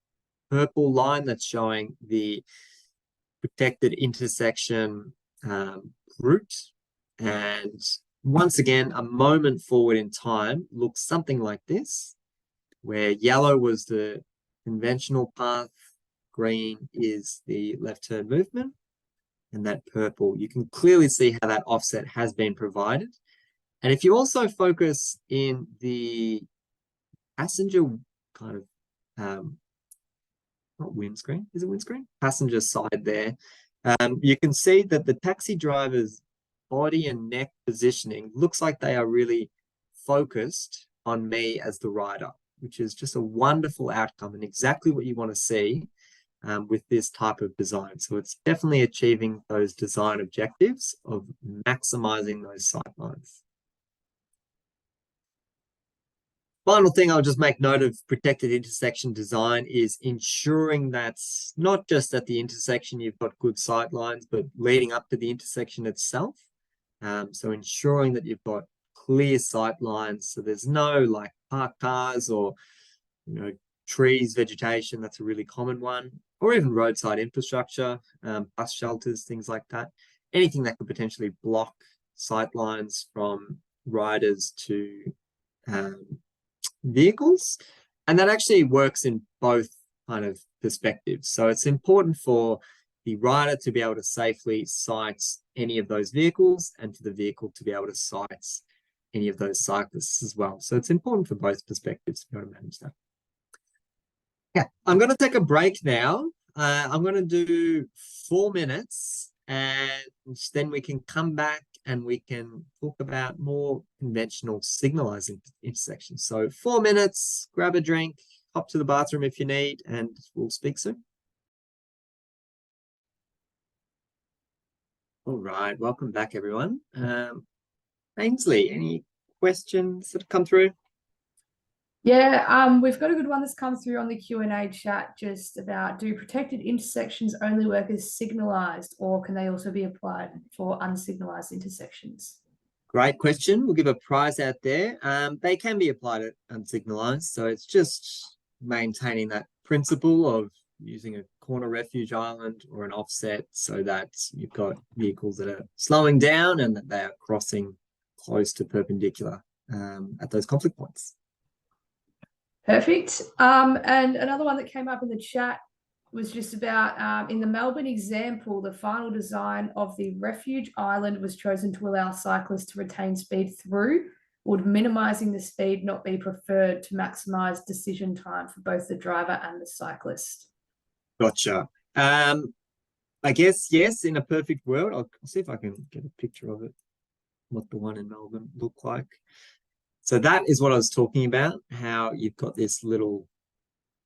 purple line that's showing the protected intersection route. And once again, a moment forward in time looks something like this, where yellow was the conventional path, green is the left turn movement, and that purple, you can clearly see how that offset has been provided. And if you also focus in the passenger kind of, not windscreen, is it windscreen? Passenger side there, you can see that the taxi driver's body and neck positioning looks like they are really focused on me as the rider, which is just a wonderful outcome and exactly what you want to see with this type of design. So it's definitely achieving those design objectives of maximizing those sight lines. Final thing I'll just make note of protected intersection design is ensuring that not just at the intersection you've got good sight lines, but leading up to the intersection itself. So ensuring that you've got clear sight lines, so there's no like parked cars or trees, vegetation. That's a really common one, or even roadside infrastructure, bus shelters, things like that. Anything that could potentially block sight lines from riders to vehicles. And that actually works in both kind of perspectives. So it's important for the rider to be able to safely sight any of those vehicles and for the vehicle to be able to sight any of those cyclists as well. So it's important for both perspectives to be able to manage that. Yeah, I'm going to take a break now. I'm going to do 4 minutes and then we can come back and we can talk about more conventional signalizing intersections. So 4 minutes, grab a drink, hop to the bathroom if you need, and we'll speak soon. All right, welcome back, everyone. Ainsley, any questions that have come through? Yeah, we've got a good one that's come through on the Q&A chat just about, do protected intersections only work as signalized, or can they also be applied for unsignalized intersections? Great question. We'll give a prize out there. They can be applied at unsignalized, so it's just maintaining that principle of using a corner refuge island or an offset so that you've got vehicles that are slowing down and that they are crossing close to perpendicular at those conflict points. Perfect. And another one that came up in the chat was just about in the Melbourne example, the final design of the refuge island was chosen to allow cyclists to retain speed through. Would minimizing the speed not be preferred to maximize decision time for both the driver and the cyclist? Gotcha. I guess, yes, in a perfect world, I'll see if I can get a picture of it, what the one in Melbourne looked like. So that is what I was talking about, how you've got this little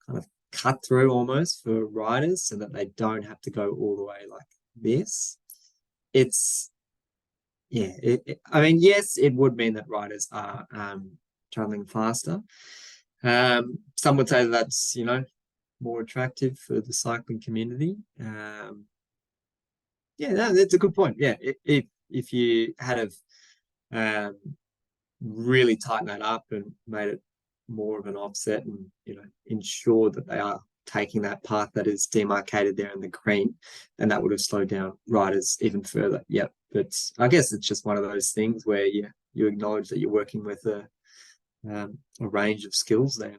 kind of cut through almost for riders so that they don't have to go all the way like this. It's, yeah, I mean, yes, it would mean that riders are traveling faster. Some would say that's, you know, more attractive for the cycling community. Yeah, no, that's a good point. Yeah, if you had have really tightened that up and made it more of an offset and, you know, ensure that they are taking that path that is demarcated there in the green, then that would have slowed down riders even further. Yeah, but I guess it's just one of those things where you acknowledge that you're working with a range of skills there.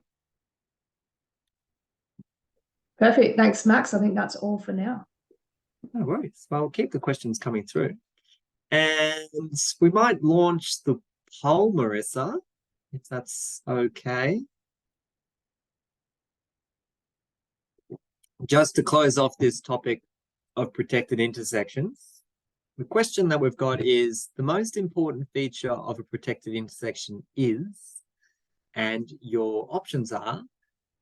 Perfect. Thanks, Max. I think that's all for now. No worries. Well, keep the questions coming through. And we might launch the poll, Marissa, if that's okay. Just to close off this topic of protected intersections, the question that we've got is, the most important feature of a protected intersection is, and your options are,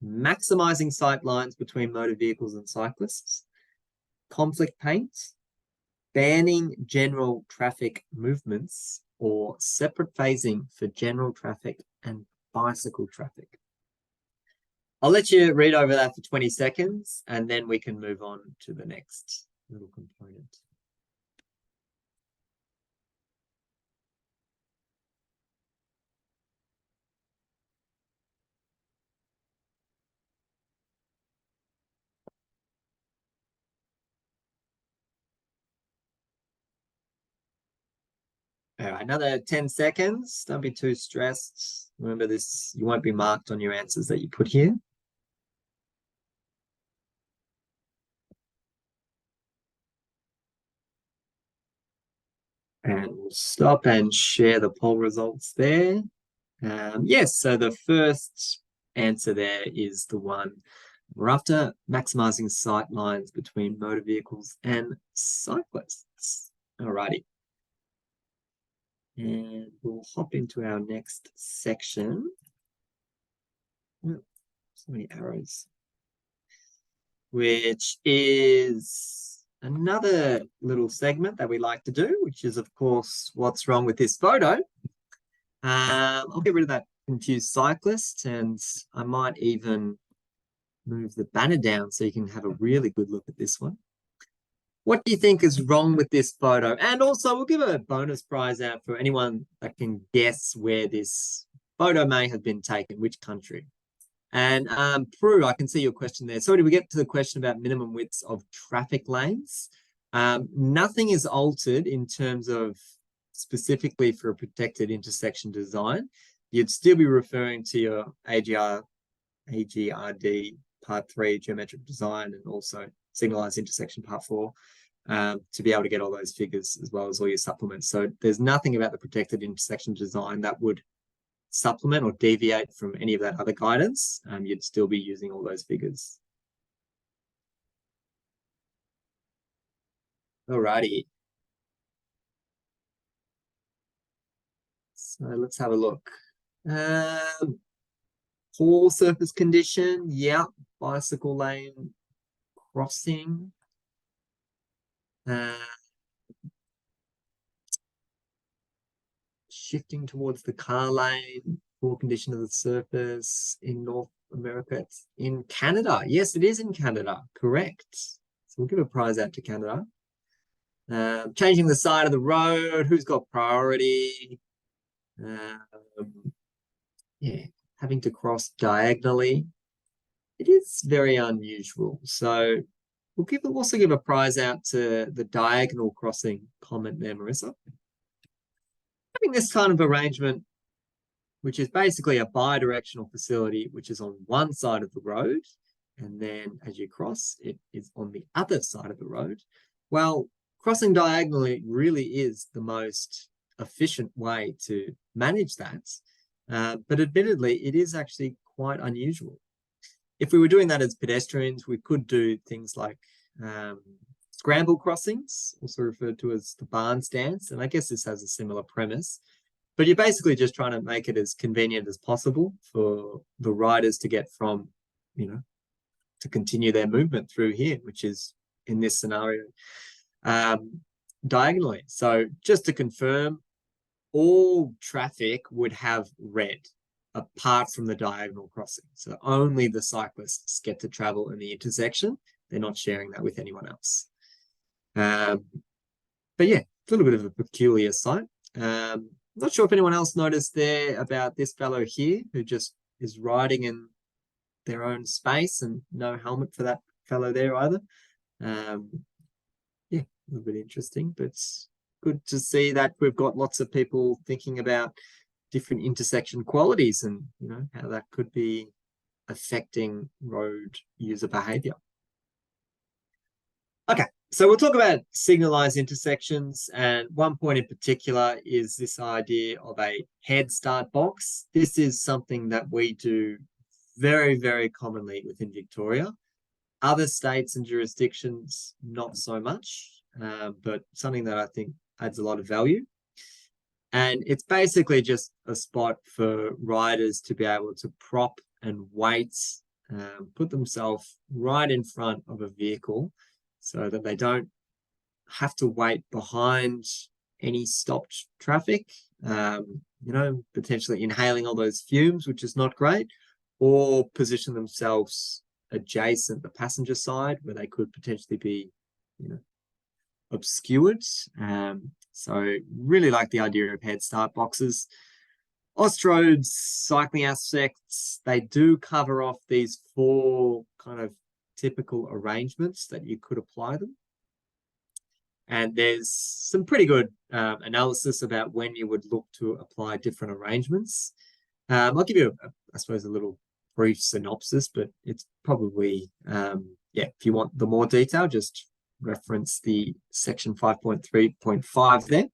maximizing sight lines between motor vehicles and cyclists, conflict paint, banning general traffic movements, or separate phasing for general traffic and bicycle traffic. I'll let you read over that for 20 seconds and then we can move on to the next little component. All right, another 10 seconds. Don't be too stressed. Remember this, you won't be marked on your answers that you put here. And we'll stop and share the poll results there. Yes, so the first answer there is the one we're after, maximizing sight lines between motor vehicles and cyclists. Alrighty. And we'll hop into our next section. Oh, so many arrows. Which is another little segment that we like to do, which is, of course, what's wrong with this photo. I'll get rid of that confused cyclist, and I might even move the banner down so you can have a really good look at this one. What do you think is wrong with this photo? And also, we'll give a bonus prize out for anyone that can guess where this photo may have been taken, which country. And Prue, I can see your question there. So did we get to the question about minimum widths of traffic lanes? Nothing is altered in terms of specifically for a protected intersection design. You'd still be referring to your AGRD Part 3 geometric design and also signalized intersection Part 4 to be able to get all those figures as well as all your supplements. So there's nothing about the protected intersection design that would supplement or deviate from any of that other guidance. You'd still be using all those figures. Alrighty. So let's have a look. Poor surface condition, yeah. Bicycle lane crossing. Shifting towards the car lane, poor condition of the surface in North America. It's in Canada. Yes, it is in Canada. Correct. So we'll give a prize out to Canada. Changing the side of the road. Who's got priority? Yeah, having to cross diagonally. It is very unusual. So we'll also give a prize out to the diagonal crossing comment there, Marissa. Having this kind of arrangement, which is basically a bi-directional facility, which is on one side of the road, and then as you cross, it is on the other side of the road. Well, crossing diagonally really is the most efficient way to manage that. But admittedly, it is actually quite unusual. If we were doing that as pedestrians, we could do things like scramble crossings, also referred to as the barn stance. And I guess this has a similar premise. But you're basically just trying to make it as convenient as possible for the riders to get from, to continue their movement through here, which is in this scenario, diagonally. So just to confirm, all traffic would have red apart from the diagonal crossing. So only the cyclists get to travel in the intersection. They're not sharing that with anyone else. But yeah, a little bit of a peculiar sight. Not sure if anyone else noticed there about this fellow here who just is riding in their own space and no helmet for that fellow there either. Yeah, a little bit interesting, but it's good to see that we've got lots of people thinking about different intersection qualities and how that could be affecting road user behavior. Okay, so we'll talk about signalized intersections, and one point in particular is this idea of a head start box. This is something that we do very, very commonly within Victoria. Other states and jurisdictions, not so much, but something that I think adds a lot of value. And it's basically just a spot for riders to be able to prop and wait, put themselves right in front of a vehicle so that they don't have to wait behind any stopped traffic, potentially inhaling all those fumes, which is not great, or position themselves adjacent the passenger side where they could potentially be, obscured. So really like the idea of head start boxes. Austroad's cycling aspects, they do cover off these 4 kind of typical arrangements that you could apply them. And there's some pretty good analysis about when you would look to apply different arrangements. I'll give you, I suppose, a little brief synopsis, but it's probably, if you want the more detail, just reference the section 5.3.5 there.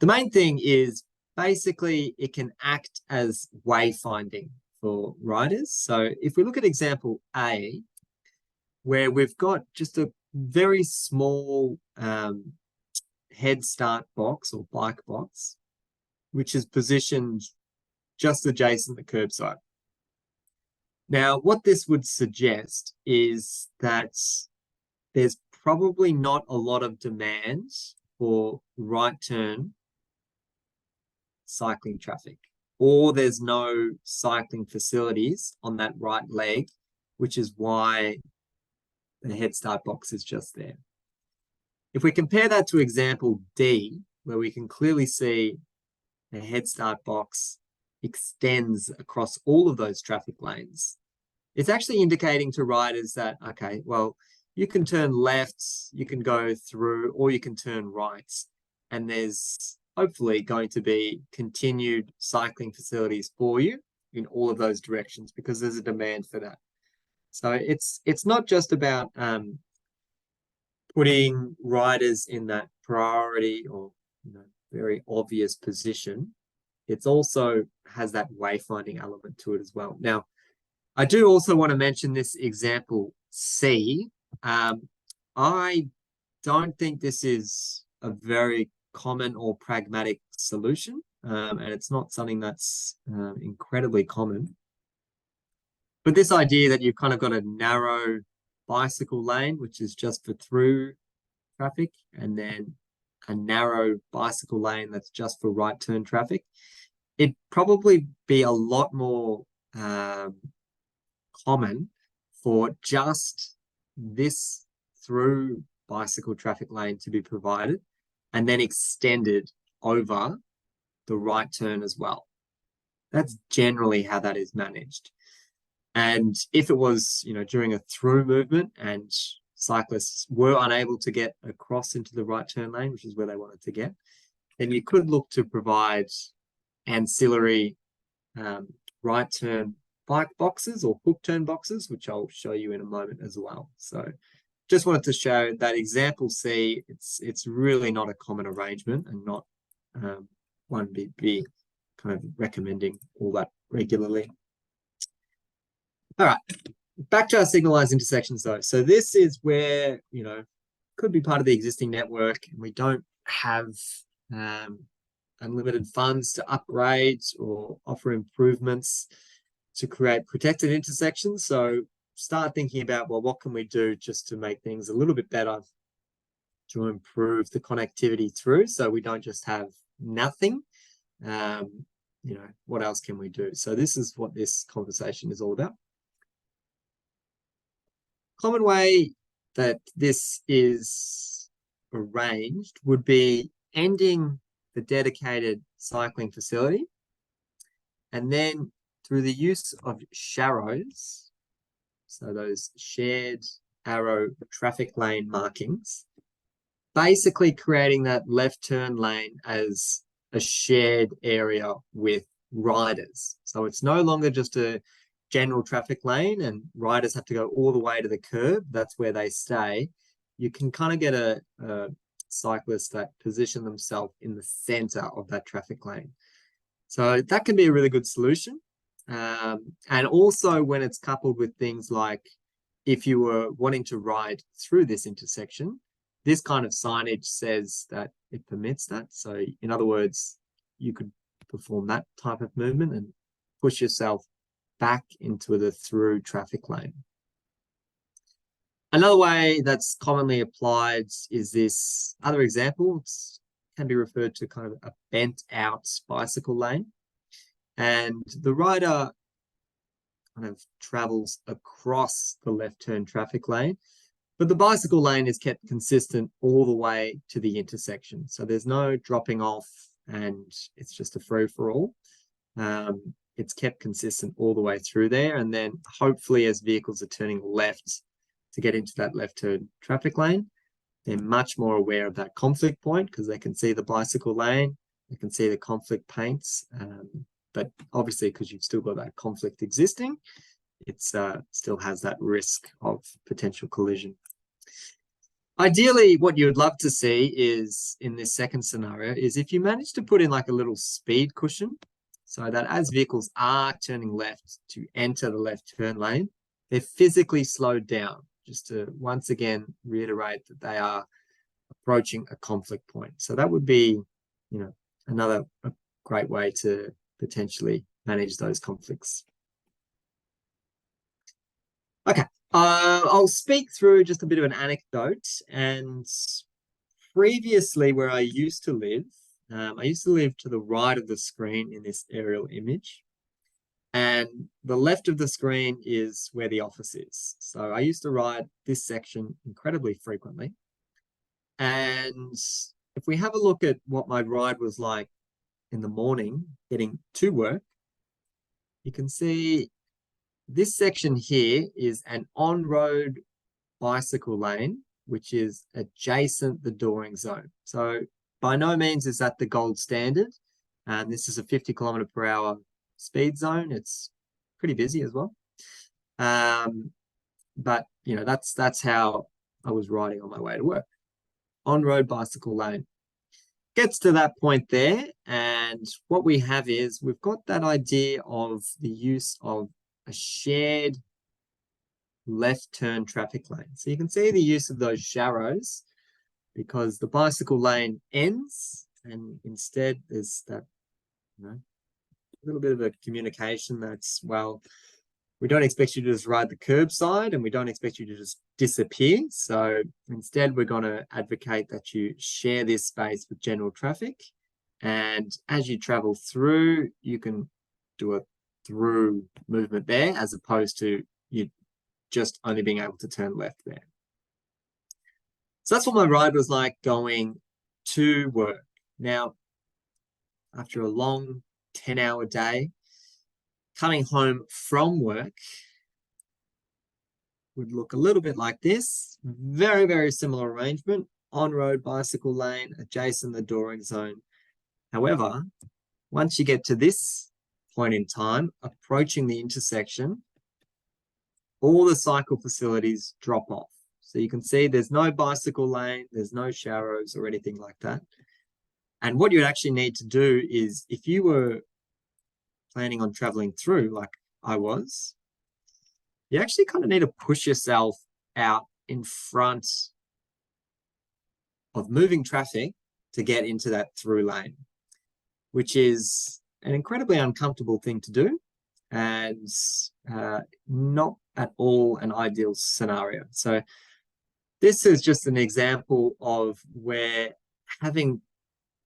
The main thing is basically it can act as wayfinding for riders. So if we look at example A, where we've got just a very small head start box or bike box, which is positioned just adjacent to the curbside. Now, what this would suggest is that there's probably not a lot of demand for right turn cycling traffic, or there's no cycling facilities on that right leg, which is why the head start box is just there. If we compare that to example D, where we can clearly see the head start box extends across all of those traffic lanes, it's actually indicating to riders that, okay, well, you can turn left, you can go through, or you can turn right. And there's hopefully going to be continued cycling facilities for you in all of those directions because there's a demand for that. So it's not just about putting riders in that priority or very obvious position. It's also has that wayfinding element to it as well. Now, I do also want to mention this example C. I don't think this is a very common or pragmatic solution, and it's not something that's incredibly common. But this idea that you've kind of got a narrow bicycle lane, which is just for through traffic, and then a narrow bicycle lane that's just for right turn traffic, it'd probably be a lot more common for just this through bicycle traffic lane to be provided and then extended over the right turn as well. That's generally how that is managed. And if it was, during a through movement and cyclists were unable to get across into the right turn lane, which is where they wanted to get, then you could look to provide ancillary right turn bike boxes or hook turn boxes, which I'll show you in a moment as well. So just wanted to show that example C, it's really not a common arrangement and not one be kind of recommending all that regularly. All right, back to our signalized intersections though. So this is where, could be part of the existing network and we don't have unlimited funds to upgrade or offer improvements to create protected intersections. So start thinking about, well, what can we do just to make things a little bit better to improve the connectivity through so we don't just have nothing. What else can we do? So this is what this conversation is all about. Common way that this is arranged would be ending the dedicated cycling facility and then through the use of sharrows, so those shared arrow traffic lane markings, basically creating that left turn lane as a shared area with riders. So it's no longer just a general traffic lane and riders have to go all the way to the curb. That's where they stay. You can kind of get a cyclists that position themselves in the center of that traffic lane. So that can be a really good solution. And also when it's coupled with things like if you were wanting to ride through this intersection, this kind of signage says that it permits that. So in other words, you could perform that type of movement and push yourself back into the through traffic lane. Another way that's commonly applied is this other example. It can be referred to kind of a bent out bicycle lane. And the rider kind of travels across the left turn traffic lane, but the bicycle lane is kept consistent all the way to the intersection. So there's no dropping off and it's just a free for all. It's kept consistent all the way through there. And then hopefully as vehicles are turning left to get into that left turn traffic lane, they're much more aware of that conflict point because they can see the bicycle lane, they can see the conflict paints. But obviously, because you've still got that conflict existing, it still has that risk of potential collision. Ideally, what you would love to see is, in this second scenario, is if you manage to put in like a little speed cushion so that as vehicles are turning left to enter the left turn lane, they're physically slowed down, just to once again reiterate that they are approaching a conflict point. So that would be, another great way to potentially manage those conflicts. Okay, I'll speak through just a bit of an anecdote. And previously where I used to live to the right of the screen in this aerial image. And the left of the screen is where the office is. So I used to ride this section incredibly frequently. And if we have a look at what my ride was like in the morning getting to work, you can see this section here is an on-road bicycle lane, which is adjacent the dooring zone. So by no means is that the gold standard. And this is a 50 km/h speed zone. It's pretty busy as well. But that's how I was riding on my way to work. On-road bicycle lane. Gets to that point there, and what we have is we've got that idea of the use of a shared left turn traffic lane. So you can see the use of those sharrows because the bicycle lane ends and instead there's that, a little bit of a communication that's, well, we don't expect you to just ride the curbside and we don't expect you to just disappear. So instead, we're going to advocate that you share this space with general traffic. And as you travel through, you can do a through movement there as opposed to you just only being able to turn left there. So that's what my ride was like going to work. Now, after a long 10-hour day, coming home from work would look a little bit like this. Very, very similar arrangement. On-road bicycle lane, adjacent the dooring zone. However, once you get to this point in time, approaching the intersection, all the cycle facilities drop off. So you can see there's no bicycle lane, there's no sharrows or anything like that. And what you actually need to do is, if you were planning on traveling through like I was, you actually kind of need to push yourself out in front of moving traffic to get into that through lane, which is an incredibly uncomfortable thing to do and not at all an ideal scenario. So this is just an example of where having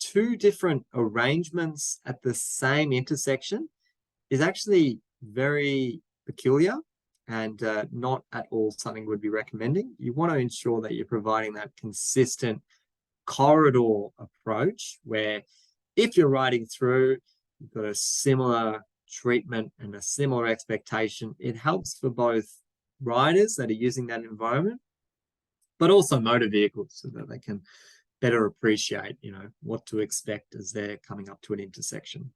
two different arrangements at the same intersection is actually very peculiar and not at all something we'd be recommending. You want to ensure that you're providing that consistent corridor approach where if you're riding through, you've got a similar treatment and a similar expectation. It helps for both riders that are using that environment, but also motor vehicles so that they can better appreciate, you know, what to expect as they're coming up to an intersection.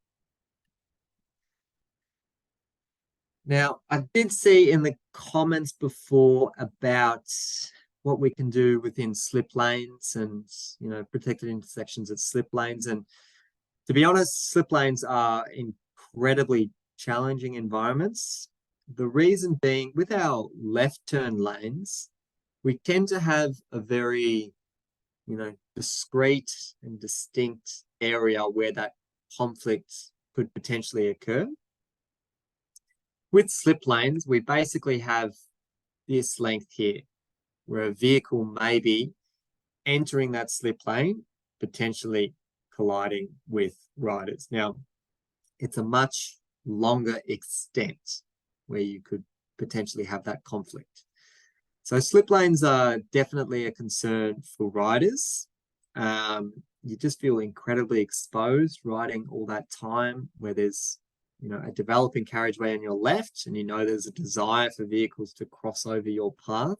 Now, I did see in the comments before about what we can do within slip lanes and, you know, protected intersections at slip lanes. And to be honest, slip lanes are incredibly challenging environments. The reason being, with our left turn lanes, we tend to have a very, you know, discrete and distinct area where that conflict could potentially occur. With slip lanes, we basically have this length here, where a vehicle may be entering that slip lane, potentially colliding with riders. Now, it's a much longer extent where you could potentially have that conflict. So slip lanes are definitely a concern for riders. You just feel incredibly exposed riding all that time where there's, you know, a developing carriageway on your left, and you know there's a desire for vehicles to cross over your path.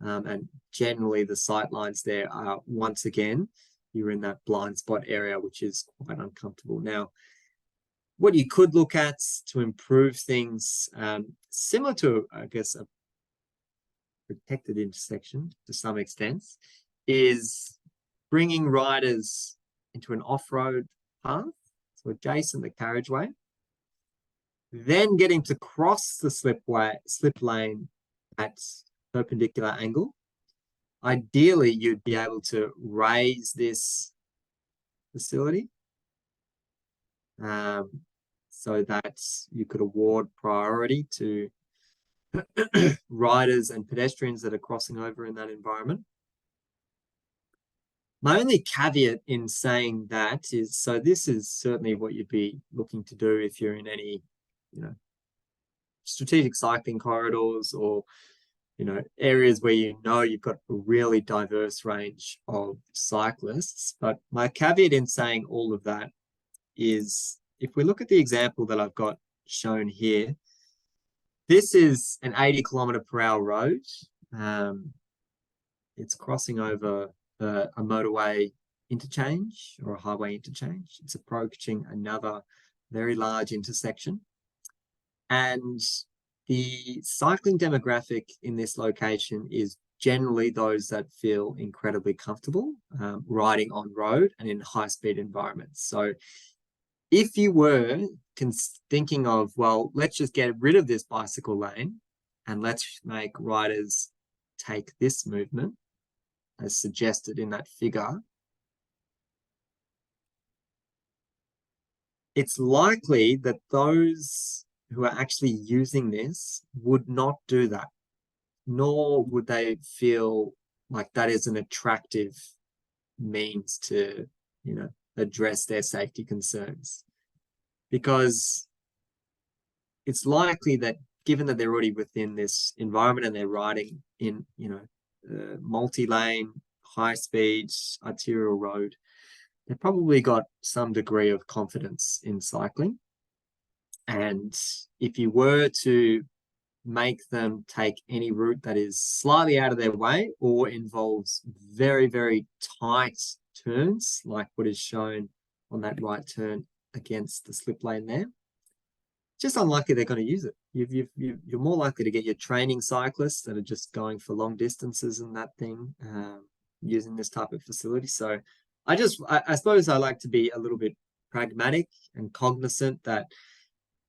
And generally the sight lines there are, once again, you're in that blind spot area, which is quite uncomfortable. Now, what you could look at to improve things, similar to, I guess, a protected intersection to some extent, is bringing riders into an off-road path, so adjacent the carriageway, then getting to cross the slip lane at perpendicular angle. Ideally, you'd be able to raise this facility so that you could award priority to riders and pedestrians that are crossing over in that environment. My only caveat in saying that is, so this is certainly what you'd be looking to do if you're in any, you know, strategic cycling corridors or, you know, areas where you know you've got a really diverse range of cyclists. But my caveat in saying all of that is, if we look at the example that I've got shown here, this is an 80km/h road. It's crossing over a motorway interchange or a highway interchange. It's approaching another very large intersection. And the cycling demographic in this location is generally those that feel incredibly comfortable riding on road and in high-speed environments. So if you were thinking of, well, let's just get rid of this bicycle lane and let's make riders take this movement, as suggested in that figure, it's likely that those who are actually using this would not do that, nor would they feel like that is an attractive means to, you know, address their safety concerns. Because it's likely that, given that they're already within this environment and they're riding in, you know, multi-lane, high-speed arterial road, they've probably got some degree of confidence in cycling. And if you were to make them take any route that is slightly out of their way or involves very, very tight turns, like what is shown on that right turn against the slip lane there, just unlikely they're going to use it. You're more likely to get your training cyclists that are just going for long distances and that thing, using this type of facility. So I suppose I like to be a little bit pragmatic and cognizant that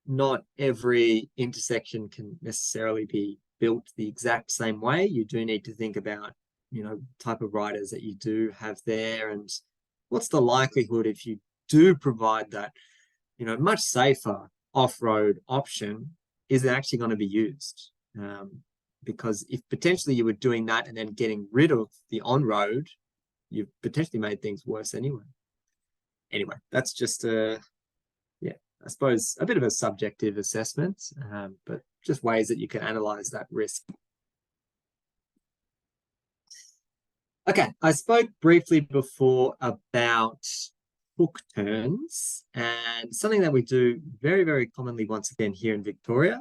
not every intersection can necessarily be built the exact same way. You do need to think about, type of riders that you do have there, and what's the likelihood if you do provide that, much safer off-road option, is it actually going to be used? Because if potentially you were doing that and then getting rid of the on-road, you've potentially made things worse anyway. Anyway, that's just I suppose a bit of a subjective assessment, but just ways that you can analyze that risk. Okay, I spoke briefly before about hook turns, and something that we do very, very commonly once again here in Victoria,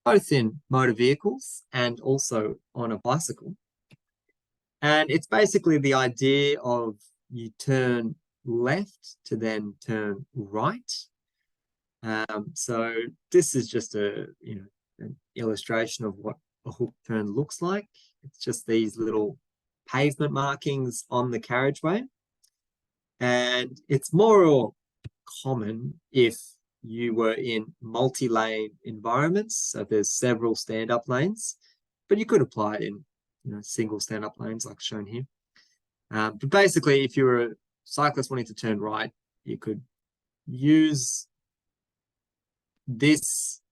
both in motor vehicles and also on a bicycle. And it's basically the idea of you turn left to then turn right. So this is just an illustration of what a hook turn looks like. It's just these little pavement markings on the carriageway. And it's more common if you were in multi-lane environments. So there's several stand-up lanes, but you could apply it in single stand-up lanes like shown here. But basically, if you were a cyclist wanting to turn right, you could use this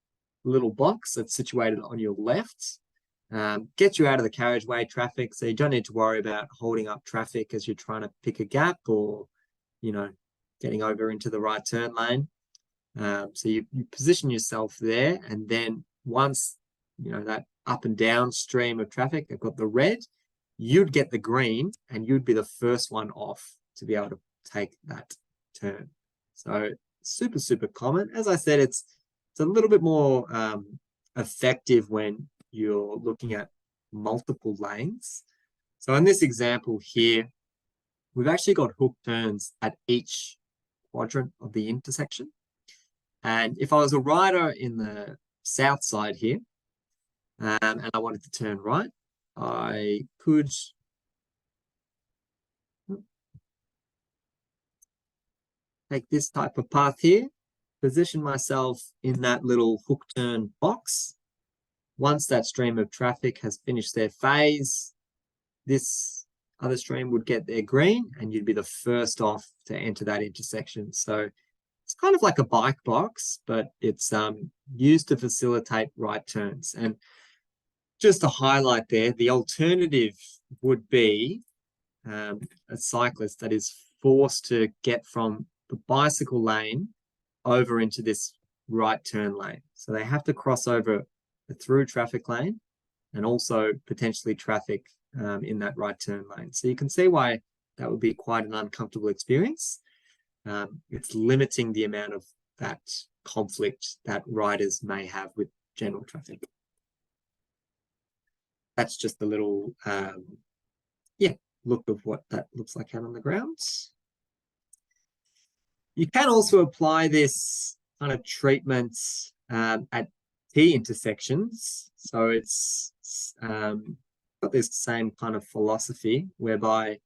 little box that's situated on your left, get you out of the carriageway traffic, so you don't need to worry about holding up traffic as you're trying to pick a gap or getting over into the right turn lane. So you position yourself there, and then once that up and down stream of traffic, they've got the red, you'd get the green, and you'd be the first one off to be able to take that turn. So super, super common. As I said, it's a little bit more effective when you're looking at multiple lanes. So in this example here, we've actually got hook turns at each quadrant of the intersection. And if I was a rider in the south side here, and I wanted to turn right, I could take this type of path here, position myself in that little hook turn box. Once that stream of traffic has finished their phase, this other stream would get their green, and you'd be the first off to enter that intersection. So it's kind of like a bike box, but it's used to facilitate right turns. And just to highlight there, the alternative would be a cyclist that is forced to get from the bicycle lane over into this right turn lane. So they have to cross over the through traffic lane and also potentially traffic in that right turn lane. So you can see why that would be quite an uncomfortable experience. It's limiting the amount of that conflict that riders may have with general traffic. That's just a little, look of what that looks like out on the ground. You can also apply this kind of treatment at T intersections. So it's got this same kind of philosophy whereby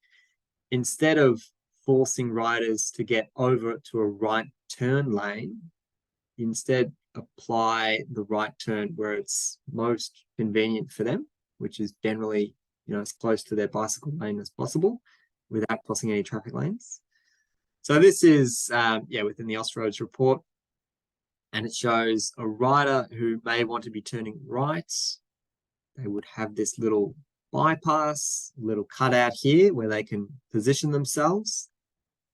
instead of forcing riders to get over to a right turn lane, instead apply the right turn where it's most convenient for them, which is generally, as close to their bicycle lane as possible without crossing any traffic lanes. So this is, within the Austroads report, and it shows a rider who may want to be turning right. They would have this little bypass, little cutout here where they can position themselves.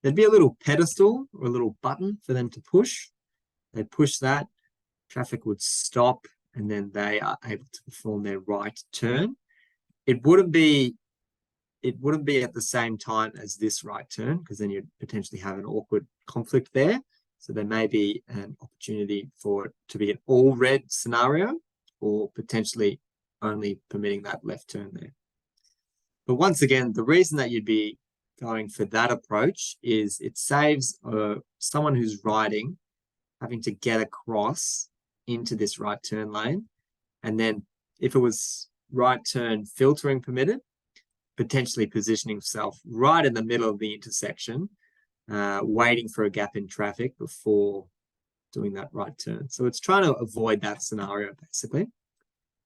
There'd be a little pedestal or a little button for them to push. They push that, traffic would stop, and then they are able to perform their right turn. It wouldn't be at the same time as this right turn, because then you'd potentially have an awkward conflict there. So there may be an opportunity for it to be an all red scenario, or potentially only permitting that left turn there. But once again, the reason that you'd be going for that approach is it saves someone who's riding having to get across into this right turn lane. And then if it was right turn filtering permitted, potentially positioning himself right in the middle of the intersection, waiting for a gap in traffic before doing that right turn. So it's trying to avoid that scenario, basically,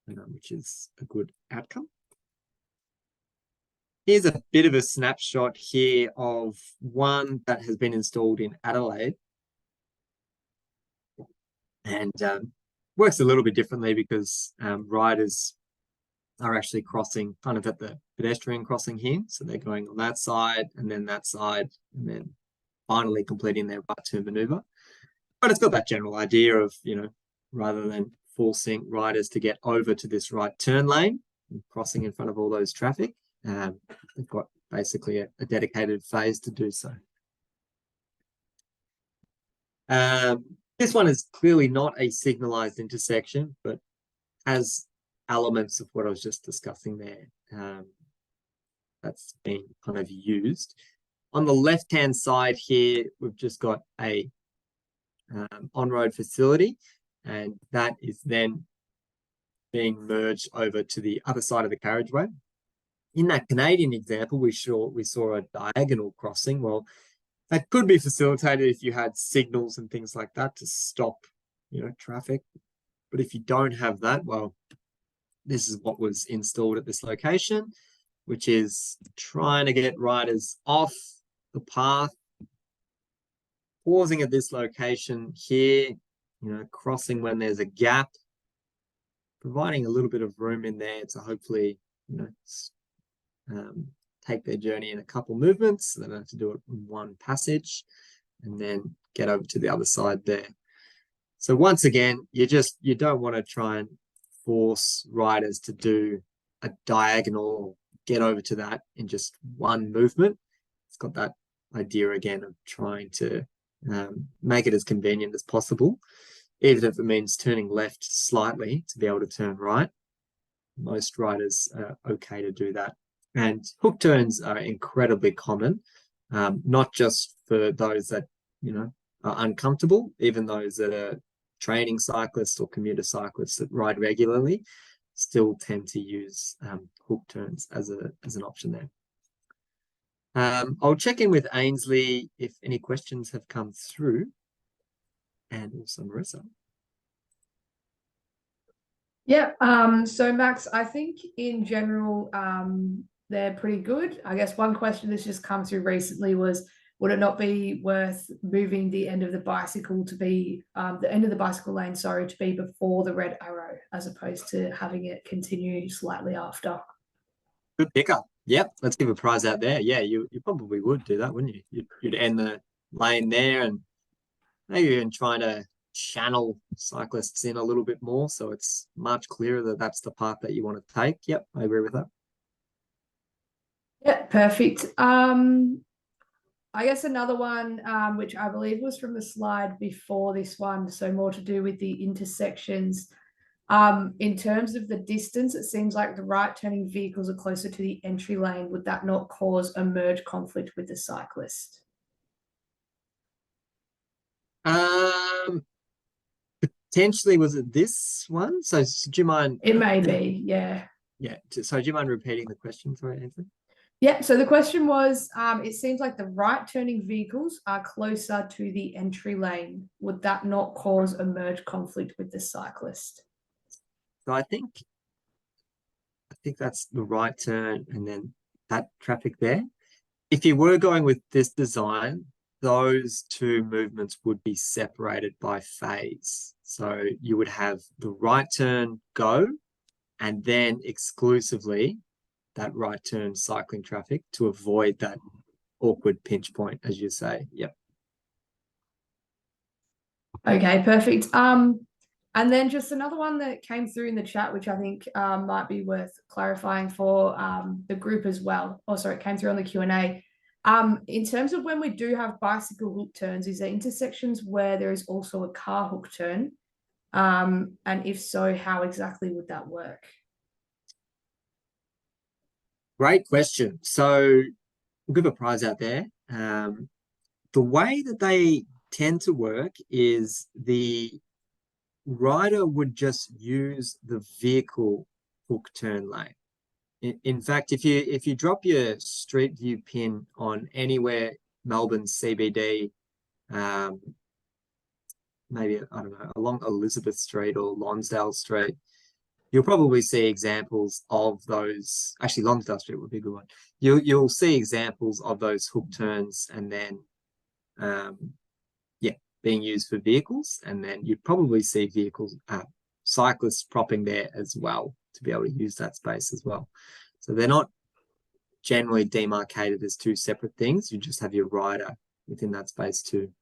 which is a good outcome. Here's a bit of a snapshot here of one that has been installed in Adelaide. And works a little bit differently because riders are actually crossing kind of at the pedestrian crossing here. So they're going on that side and then that side, and then finally completing their right turn maneuver. But it's got that general idea of, rather than forcing riders to get over to this right turn lane and crossing in front of all those traffic, they've got basically a dedicated phase to do so. This one is clearly not a signalized intersection, but has elements of what I was just discussing there. That's been kind of used. On the left-hand side here, we've just got a on-road facility, and that is then being merged over to the other side of the carriageway. In that Canadian example, we saw a diagonal crossing. Well, that could be facilitated if you had signals and things like that to stop, traffic. But if you don't have that, well, this is what was installed at this location, which is trying to get riders off the path, pausing at this location here, crossing when there's a gap, providing a little bit of room in there to hopefully, take their journey in a couple movements. So they don't have to do it in one passage, and then get over to the other side there. So once again, you don't want to try and force riders to do a diagonal, get over to that in just one movement. It's got that idea again of trying to make it as convenient as possible, even if it means turning left slightly to be able to turn right. Most riders are okay to do that. And hook turns are incredibly common, not just for those that, are uncomfortable, even those that are training cyclists or commuter cyclists that ride regularly still tend to use hook turns as an option there. I'll check in with Ainsley if any questions have come through, and also Marissa. Yeah, so Max, I think in general, they're pretty good. I guess one question that's just come through recently was, would it not be worth moving the end of the bicycle to be, the end of the bicycle lane, sorry, to be before the red arrow, as opposed to having it continue slightly after? Good pickup. Yep, let's give a prize out there. Yeah, you probably would do that, wouldn't you? You'd end the lane there and maybe even trying to channel cyclists in a little bit more, so it's much clearer that that's the path that you want to take. Yep, I agree with that. Yeah, perfect. I guess another one, which I believe was from the slide before this one, so more to do with the intersections. In terms of the distance, it seems like the right turning vehicles are closer to the entry lane. Would that not cause a merge conflict with the cyclist? Potentially, was it this one? So do you mind? It may be, yeah. Yeah. So do you mind repeating the question for it, Anthony? Yeah, so the question was, it seems like the right turning vehicles are closer to the entry lane. Would that not cause a merge conflict with the cyclist? So I think that's the right turn and then that traffic there. If you were going with this design, those two movements would be separated by phase. So you would have the right turn go, and then exclusively that right turn cycling traffic to avoid that awkward pinch point, as you say. Yep. Okay, perfect. And then just another one that came through in the chat, which I think might be worth clarifying for the group as well. Oh, sorry, it came through on the Q&A. In terms of when we do have bicycle hook turns, is there intersections where there is also a car hook turn? And if so, how exactly would that work? Great question. So we'll give a prize out there. The way that they tend to work is the rider would just use the vehicle hook turn lane. In fact, if you drop your Street View pin on anywhere Melbourne CBD, maybe, I don't know, along Elizabeth Street or Lonsdale Street, you'll probably see examples of those. Actually, Lonsdale Street would be a good one. You'll see examples of those hook turns, and then being used for vehicles, and then you'd probably see vehicles, cyclists propping there as well to be able to use that space as well. So they're not generally demarcated as two separate things. You just have your rider within that space too.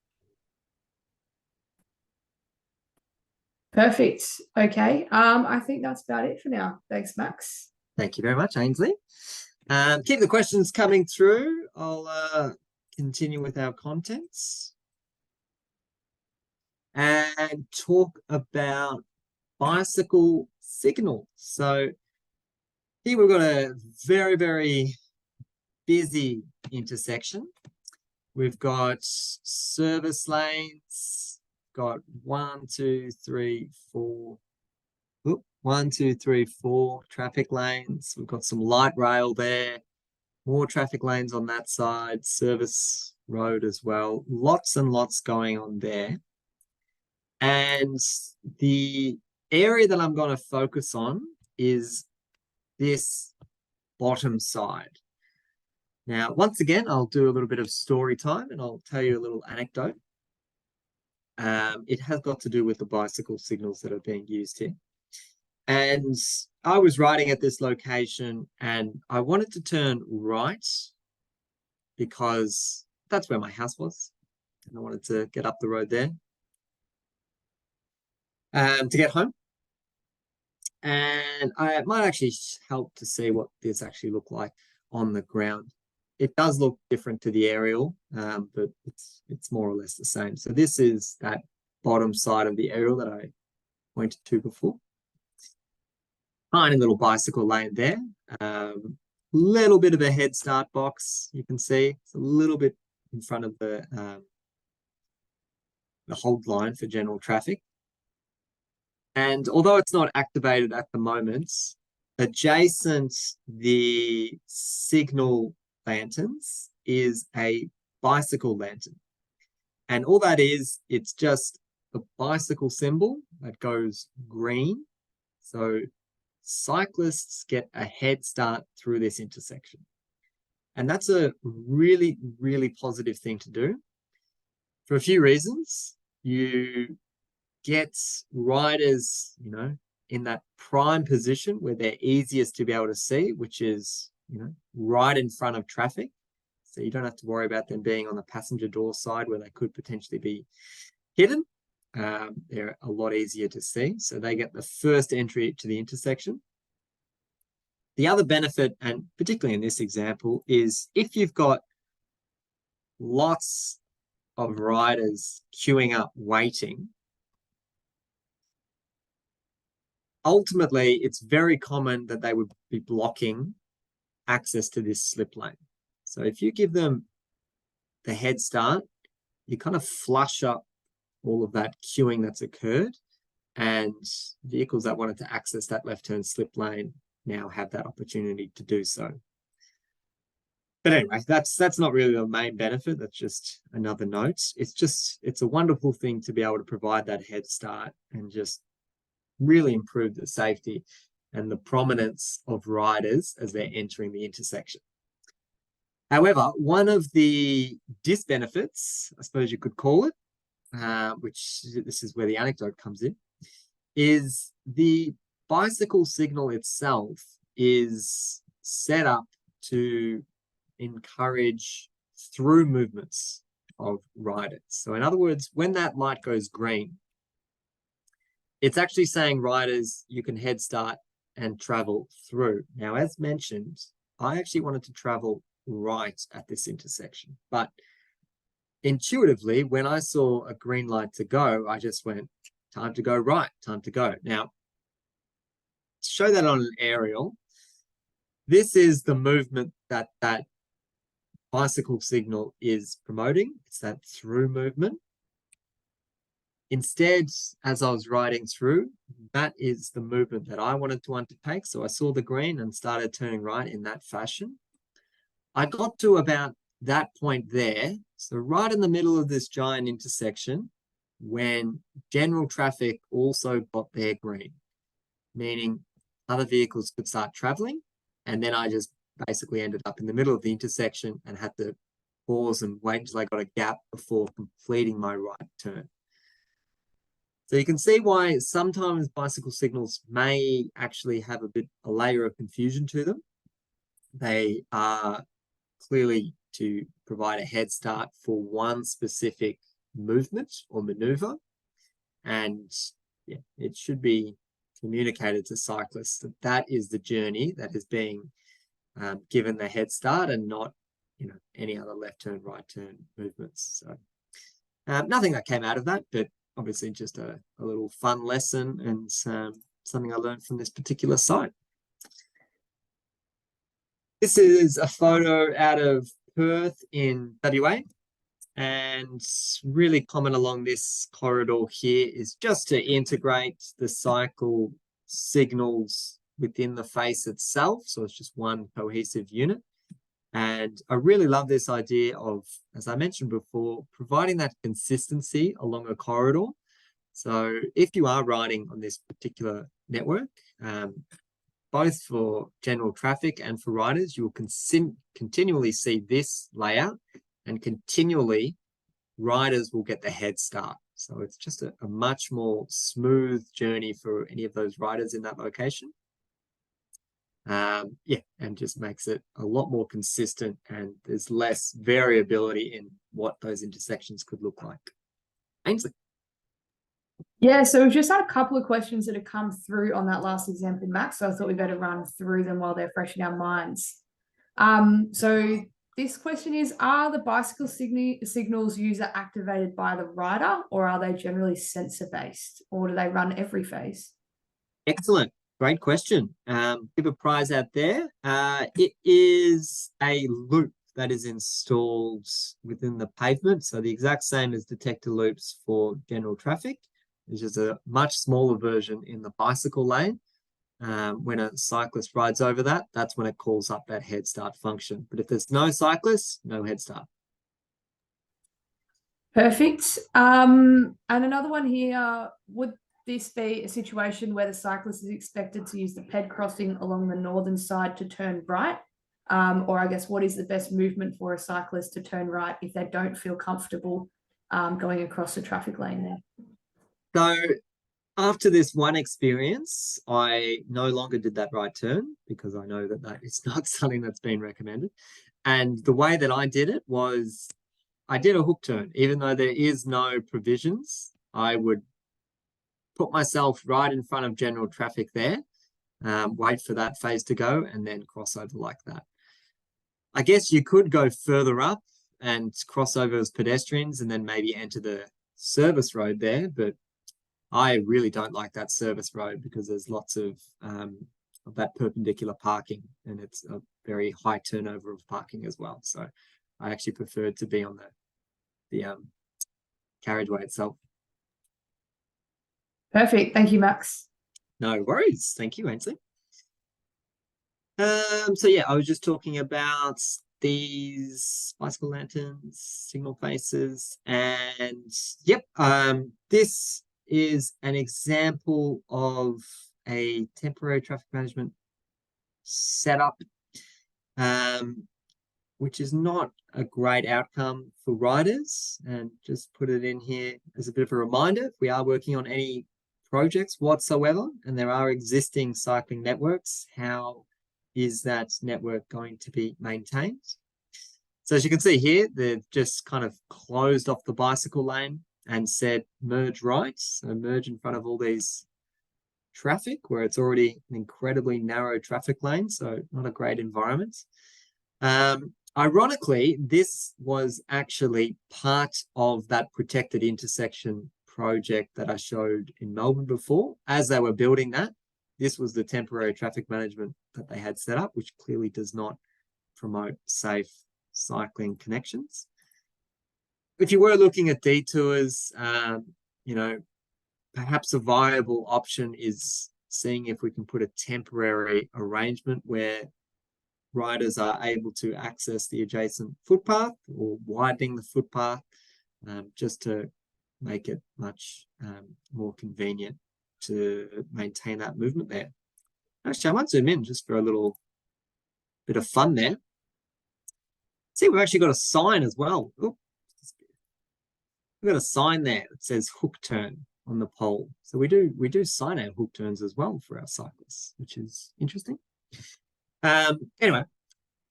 Perfect. Okay. I think that's about it for now. Thanks, Max. Thank you very much, Ainsley. Keep the questions coming through. I'll continue with our contents and talk about bicycle signals. So here we've got a very, very busy intersection. We've got service lanes, got 1, 2, 3, 4. 1, 2, 3, 4 traffic lanes. We've got some light rail there, more traffic lanes on that side, service road as well. Lots and lots going on there. And the area that I'm going to focus on is this bottom side. Now, once again, I'll do a little bit of story time and I'll tell you a little anecdote. It has got to do with the bicycle signals that are being used here. And I was riding at this location and I wanted to turn right because that's where my house was. And I wanted to get up the road there to get home. And I might actually help to see what this actually looked like on the ground. It does look different to the aerial, but it's more or less the same. So this is that bottom side of the aerial that I pointed to before. Tiny little bicycle lane there. Little bit of a head start box. You can see it's a little bit in front of the hold line for general traffic. And although it's not activated at the moment, adjacent the signal lanterns is a bicycle lantern. And all that is, it's just a bicycle symbol that goes green. So cyclists get a head start through this intersection. And that's a really, really positive thing to do for a few reasons. You get riders, in that prime position where they're easiest to be able to see, which is, right in front of traffic. So you don't have to worry about them being on the passenger door side where they could potentially be hidden. They're a lot easier to see. So they get the first entry to the intersection. The other benefit, and particularly in this example, is if you've got lots of riders queuing up waiting, ultimately, it's very common that they would be blocking access to this slip lane. So if you give them the head start, you kind of flush up all of that queuing that's occurred, and vehicles that wanted to access that left turn slip lane now have that opportunity to do so. But anyway, that's not really the main benefit. That's just another note. It's a wonderful thing to be able to provide that head start and just really improve the safety and the prominence of riders as they're entering the intersection. However, one of the disbenefits, I suppose you could call it, which this is where the anecdote comes in, is the bicycle signal itself is set up to encourage through movements of riders. So in other words, when that light goes green, it's actually saying riders, you can head start and travel through. Now, as mentioned, I actually wanted to travel right at this intersection, but intuitively, when I saw a green light to go, I just went, time to go right, time to go. Now, to show that on an aerial, this is the movement that bicycle signal is promoting. It's that through movement. instead, as I was riding through, that is the movement that I wanted to undertake. So I saw the green and started turning right in that fashion. I got to about that point there, so right in the middle of this giant intersection, when general traffic also got their green, meaning other vehicles could start traveling. And then I just basically ended up in the middle of the intersection and had to pause and wait until I got a gap before completing my right turn. So you can see why sometimes bicycle signals may actually have a layer of confusion to them. They are clearly to provide a head start for one specific movement or maneuver. And yeah, it should be communicated to cyclists that that is the journey that is being given the head start, and not, any other left turn, right turn movements. So nothing that came out of that, but obviously just a little fun lesson and something I learned from this particular site. This is a photo out of Perth in WA, and really common along this corridor here is just to integrate the cycle signals within the face itself. So it's just one cohesive unit. And I really love this idea of, as I mentioned before, providing that consistency along a corridor. So if you are riding on this particular network, both for general traffic and for riders, you will continually see this layout, and continually riders will get the head start. So it's just a much more smooth journey for any of those riders in that location. Yeah, and just makes it a lot more consistent, and there's less variability in what those intersections could look like. Ainsley. Yeah, so we've just had a couple of questions that have come through on that last example, Max. So I thought we better run through them while they're fresh in our minds. So this question is, are the bicycle signals user activated by the rider, or are they generally sensor based, or do they run every phase? Excellent. Great question. Give a prize out there. It is a loop that is installed within the pavement. So the exact same as detector loops for general traffic. It's just a much smaller version in the bicycle lane. When a cyclist rides over that, that's when it calls up that head start function. But if there's no cyclist, no head start. Perfect. And another one here, would this be a situation where the cyclist is expected to use the ped crossing along the northern side to turn right? Or I guess, what is the best movement for a cyclist to turn right if they don't feel comfortable going across the traffic lane there? So after this one experience, I no longer did that right turn, because I know that that is not something that's been recommended. And the way that I did it was I did a hook turn. Even though there is no provisions, I would put myself right in front of general traffic there, wait for that phase to go, and then cross over like that. I guess you could go further up and cross over as pedestrians and then maybe enter the service road there, but I really don't like that service road because there's lots of that perpendicular parking, and it's a very high turnover of parking as well. So I actually preferred to be on the carriageway itself. Perfect. Thank you, Max. No worries. Thank you, Ainsley. So yeah, I was just talking about these bicycle lanterns, signal faces, and yep, this is an example of a temporary traffic management setup, which is not a great outcome for riders. And just put it in here as a bit of a reminder, if we are working on any projects whatsoever and there are existing cycling networks, how is that network going to be maintained? So as you can see here, they've just kind of closed off the bicycle lane and said merge right. So merge in front of all these traffic where it's already an incredibly narrow traffic lane. So not a great environment. Ironically, this was actually part of that protected intersection project that I showed in Melbourne before. As they were building that, this was the temporary traffic management that they had set up, which clearly does not promote safe cycling connections. If you were looking at detours, you know, perhaps a viable option is seeing if we can put a temporary arrangement where riders are able to access the adjacent footpath or widening the footpath, just to make it much more convenient to maintain that movement there. Actually, I might zoom in just for a little bit of fun there. See, we've actually got a sign as well. Ooh, we've got a sign there that says hook turn on the pole. So we do sign out hook turns as well for our cyclists, which is interesting. Anyway, a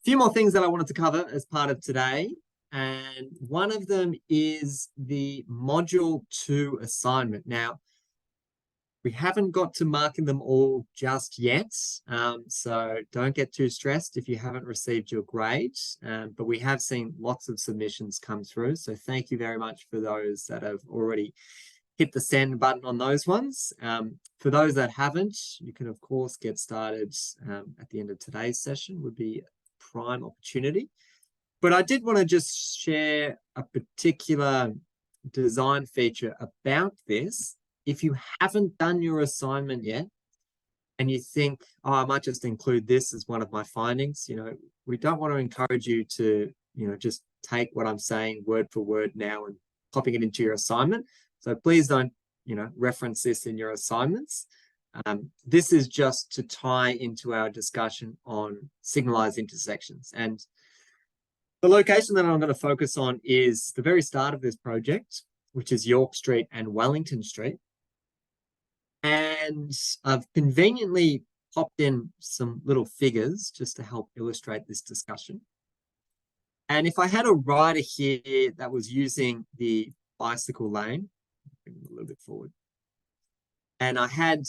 few more things that I wanted to cover as part of today. And one of them is the Module 2 assignment. Now, we haven't got to marking them all just yet, so don't get too stressed if you haven't received your grade, but we have seen lots of submissions come through, so thank you very much for those that have already hit the send button on those ones. For those that haven't, you can of course get started at the end of today's session, would be a prime opportunity. But I did want to just share a particular design feature about this. If you haven't done your assignment yet and you think, oh, I might just include this as one of my findings, we don't want to encourage you to, just take what I'm saying word for word now and popping it into your assignment. So please don't, reference this in your assignments. This is just to tie into our discussion on signalized intersections. And the location that I'm going to focus on is the very start of this project, which is York Street and Wellington Street. And I've conveniently popped in some little figures just to help illustrate this discussion. And if I had a rider here that was using the bicycle lane, bring them a little bit forward, and I had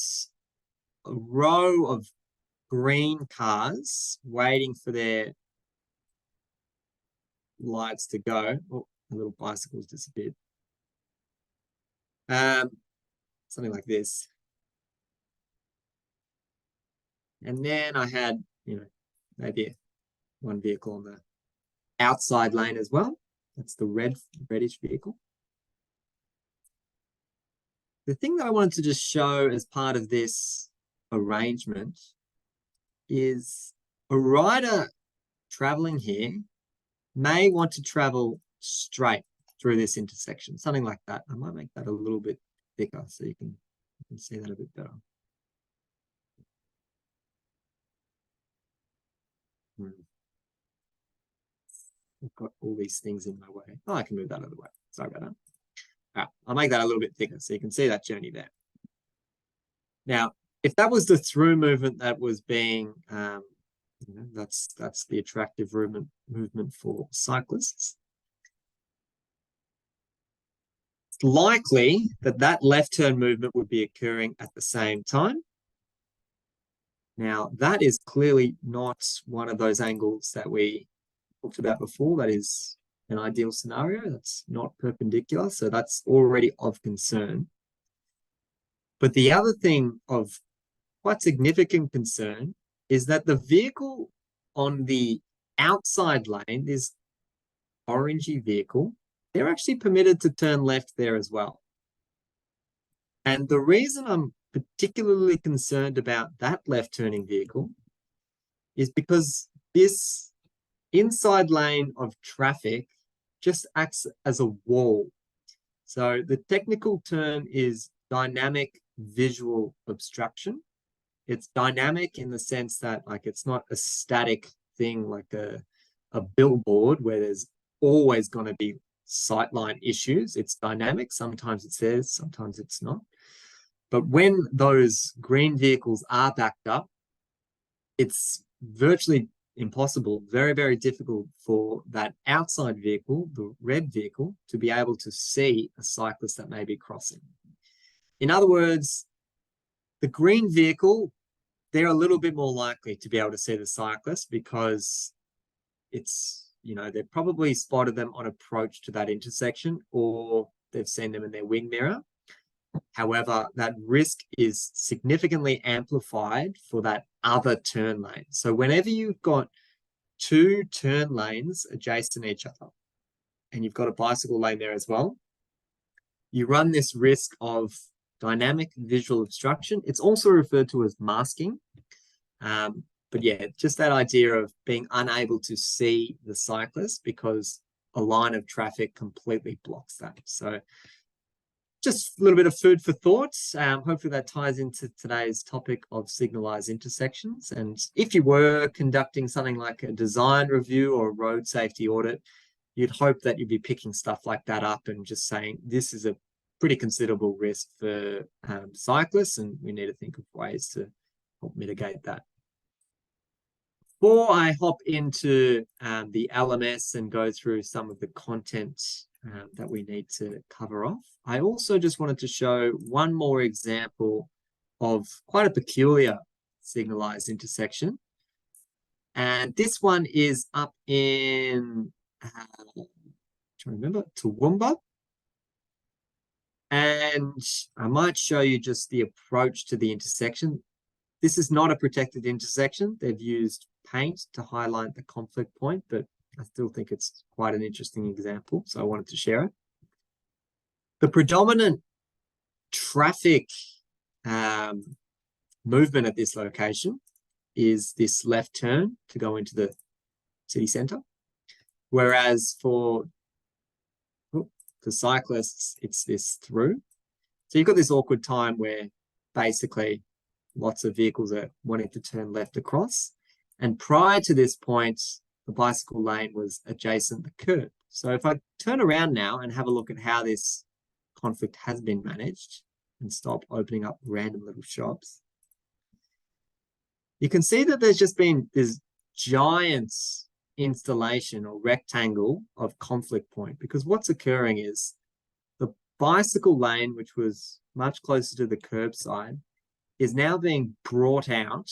a row of green cars waiting for their lights to go. Oh, the little bicycle's disappeared. Something like this. And then I had, maybe one vehicle on the outside lane as well. That's the reddish vehicle. The thing that I wanted to just show as part of this arrangement is a rider traveling here may want to travel straight through this intersection, something like that. I might make that a little bit thicker so you can see that a bit better. I've got all these things in my way. Oh, I can move that out of the way. Sorry about that. All right, I'll make that a little bit thicker so you can see that journey there. Now, if that was the through movement that was being, that's the attractive movement for cyclists. It's likely that that left turn movement would be occurring at the same time. Now, that is clearly not one of those angles that we talked about before. That is an ideal scenario. That's not perpendicular, so that's already of concern. But the other thing of quite significant concern is that the vehicle on the outside lane, this orangey vehicle, they're actually permitted to turn left there as well. And the reason I'm particularly concerned about that left turning vehicle is because this inside lane of traffic just acts as a wall. So the technical term is dynamic visual obstruction. It's dynamic in the sense that it's not a static thing like a billboard where there's always going to be sightline issues. It's dynamic. Sometimes it's there, sometimes it's not. But when those green vehicles are backed up, it's virtually impossible, very, very difficult for that outside vehicle, the red vehicle, to be able to see a cyclist that may be crossing. In other words, the green vehicle, they're a little bit more likely to be able to see the cyclist because it's, they've probably spotted them on approach to that intersection or they've seen them in their wing mirror. However, that risk is significantly amplified for that other turn lane. So whenever you've got two turn lanes adjacent to each other and you've got a bicycle lane there as well, you run this risk of dynamic visual obstruction. It's also referred to as masking. But yeah, just that idea of being unable to see the cyclist because a line of traffic completely blocks that. So just a little bit of food for thought. Hopefully that ties into today's topic of signalized intersections. And if you were conducting something like a design review or a road safety audit, you'd hope that you'd be picking stuff like that up and just saying, this is a pretty considerable risk for cyclists, and we need to think of ways to help mitigate that. Before I hop into the LMS and go through some of the content that we need to cover off, I also just wanted to show one more example of quite a peculiar signalized intersection. And this one is up in, trying to remember, Toowoomba. And I might show you just the approach to the intersection. This is not a protected intersection. They've used paint to highlight the conflict point, but I still think it's quite an interesting example, so I wanted to share it. The predominant traffic movement at this location is this left turn to go into the city centre, whereas for cyclists, it's this through. So you've got this awkward time where basically lots of vehicles are wanting to turn left across. And prior to this point, the bicycle lane was adjacent to the curb. So if I turn around now and have a look at how this conflict has been managed and stop opening up random little shops, you can see that there's just been this giant installation or rectangle of conflict point, because what's occurring is the bicycle lane, which was much closer to the curbside, is now being brought out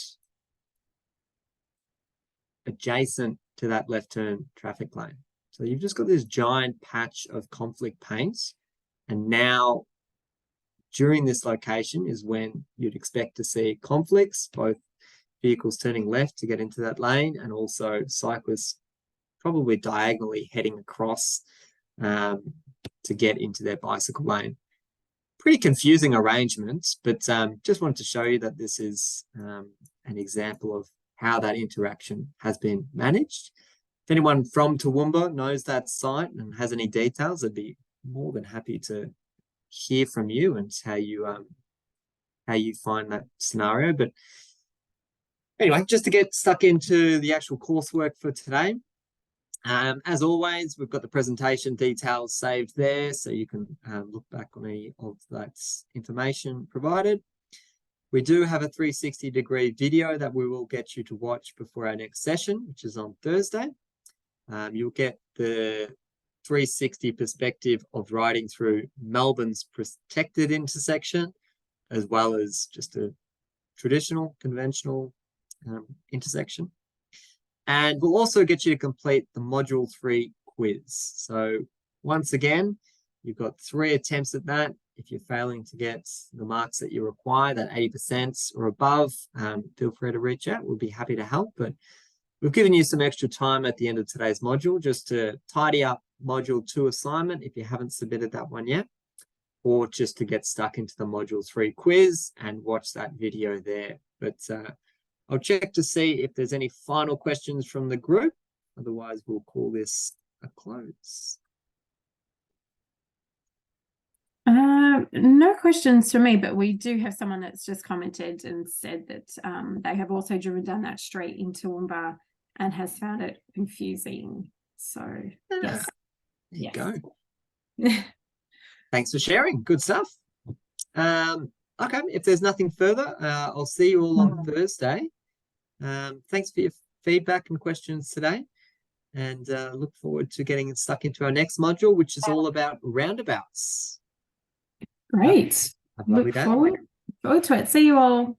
adjacent to that left turn traffic lane. So you've just got this giant patch of conflict paint, and now during this location is when you'd expect to see conflicts, both vehicles turning left to get into that lane and also cyclists probably diagonally heading across to get into their bicycle lane. Pretty confusing arrangements, but just wanted to show you that this is an example of how that interaction has been managed. If anyone from Toowoomba knows that site and has any details, I'd be more than happy to hear from you and how you find that scenario. But anyway, just to get stuck into the actual coursework for today, as always, we've got the presentation details saved there, so you can look back on any of that information provided. We do have a 360-degree video that we will get you to watch before our next session, which is on Thursday. You'll get the 360 perspective of riding through Melbourne's protected intersection, as well as just a traditional, conventional intersection. And we'll also get you to complete the Module 3 quiz. So once again, you've got 3 attempts at that. If you're failing to get the marks that you require, that 80% or above, feel free to reach out. We'll be happy to help. But we've given you some extra time at the end of today's module just to tidy up Module 2 assignment if you haven't submitted that one yet, or just to get stuck into the Module 3 quiz and watch that video there. But I'll check to see if there's any final questions from the group. Otherwise, we'll call this a close. No questions for me, but we do have someone that's just commented and said that they have also driven down that street in Toowoomba and has found it confusing. So, yes. There you go. Thanks for sharing. Good stuff. Okay, if there's nothing further, I'll see you all on Thursday. Thanks for your feedback and questions today, and look forward to getting stuck into our next module, which is all about roundabouts. Great. Look forward to it. See you all.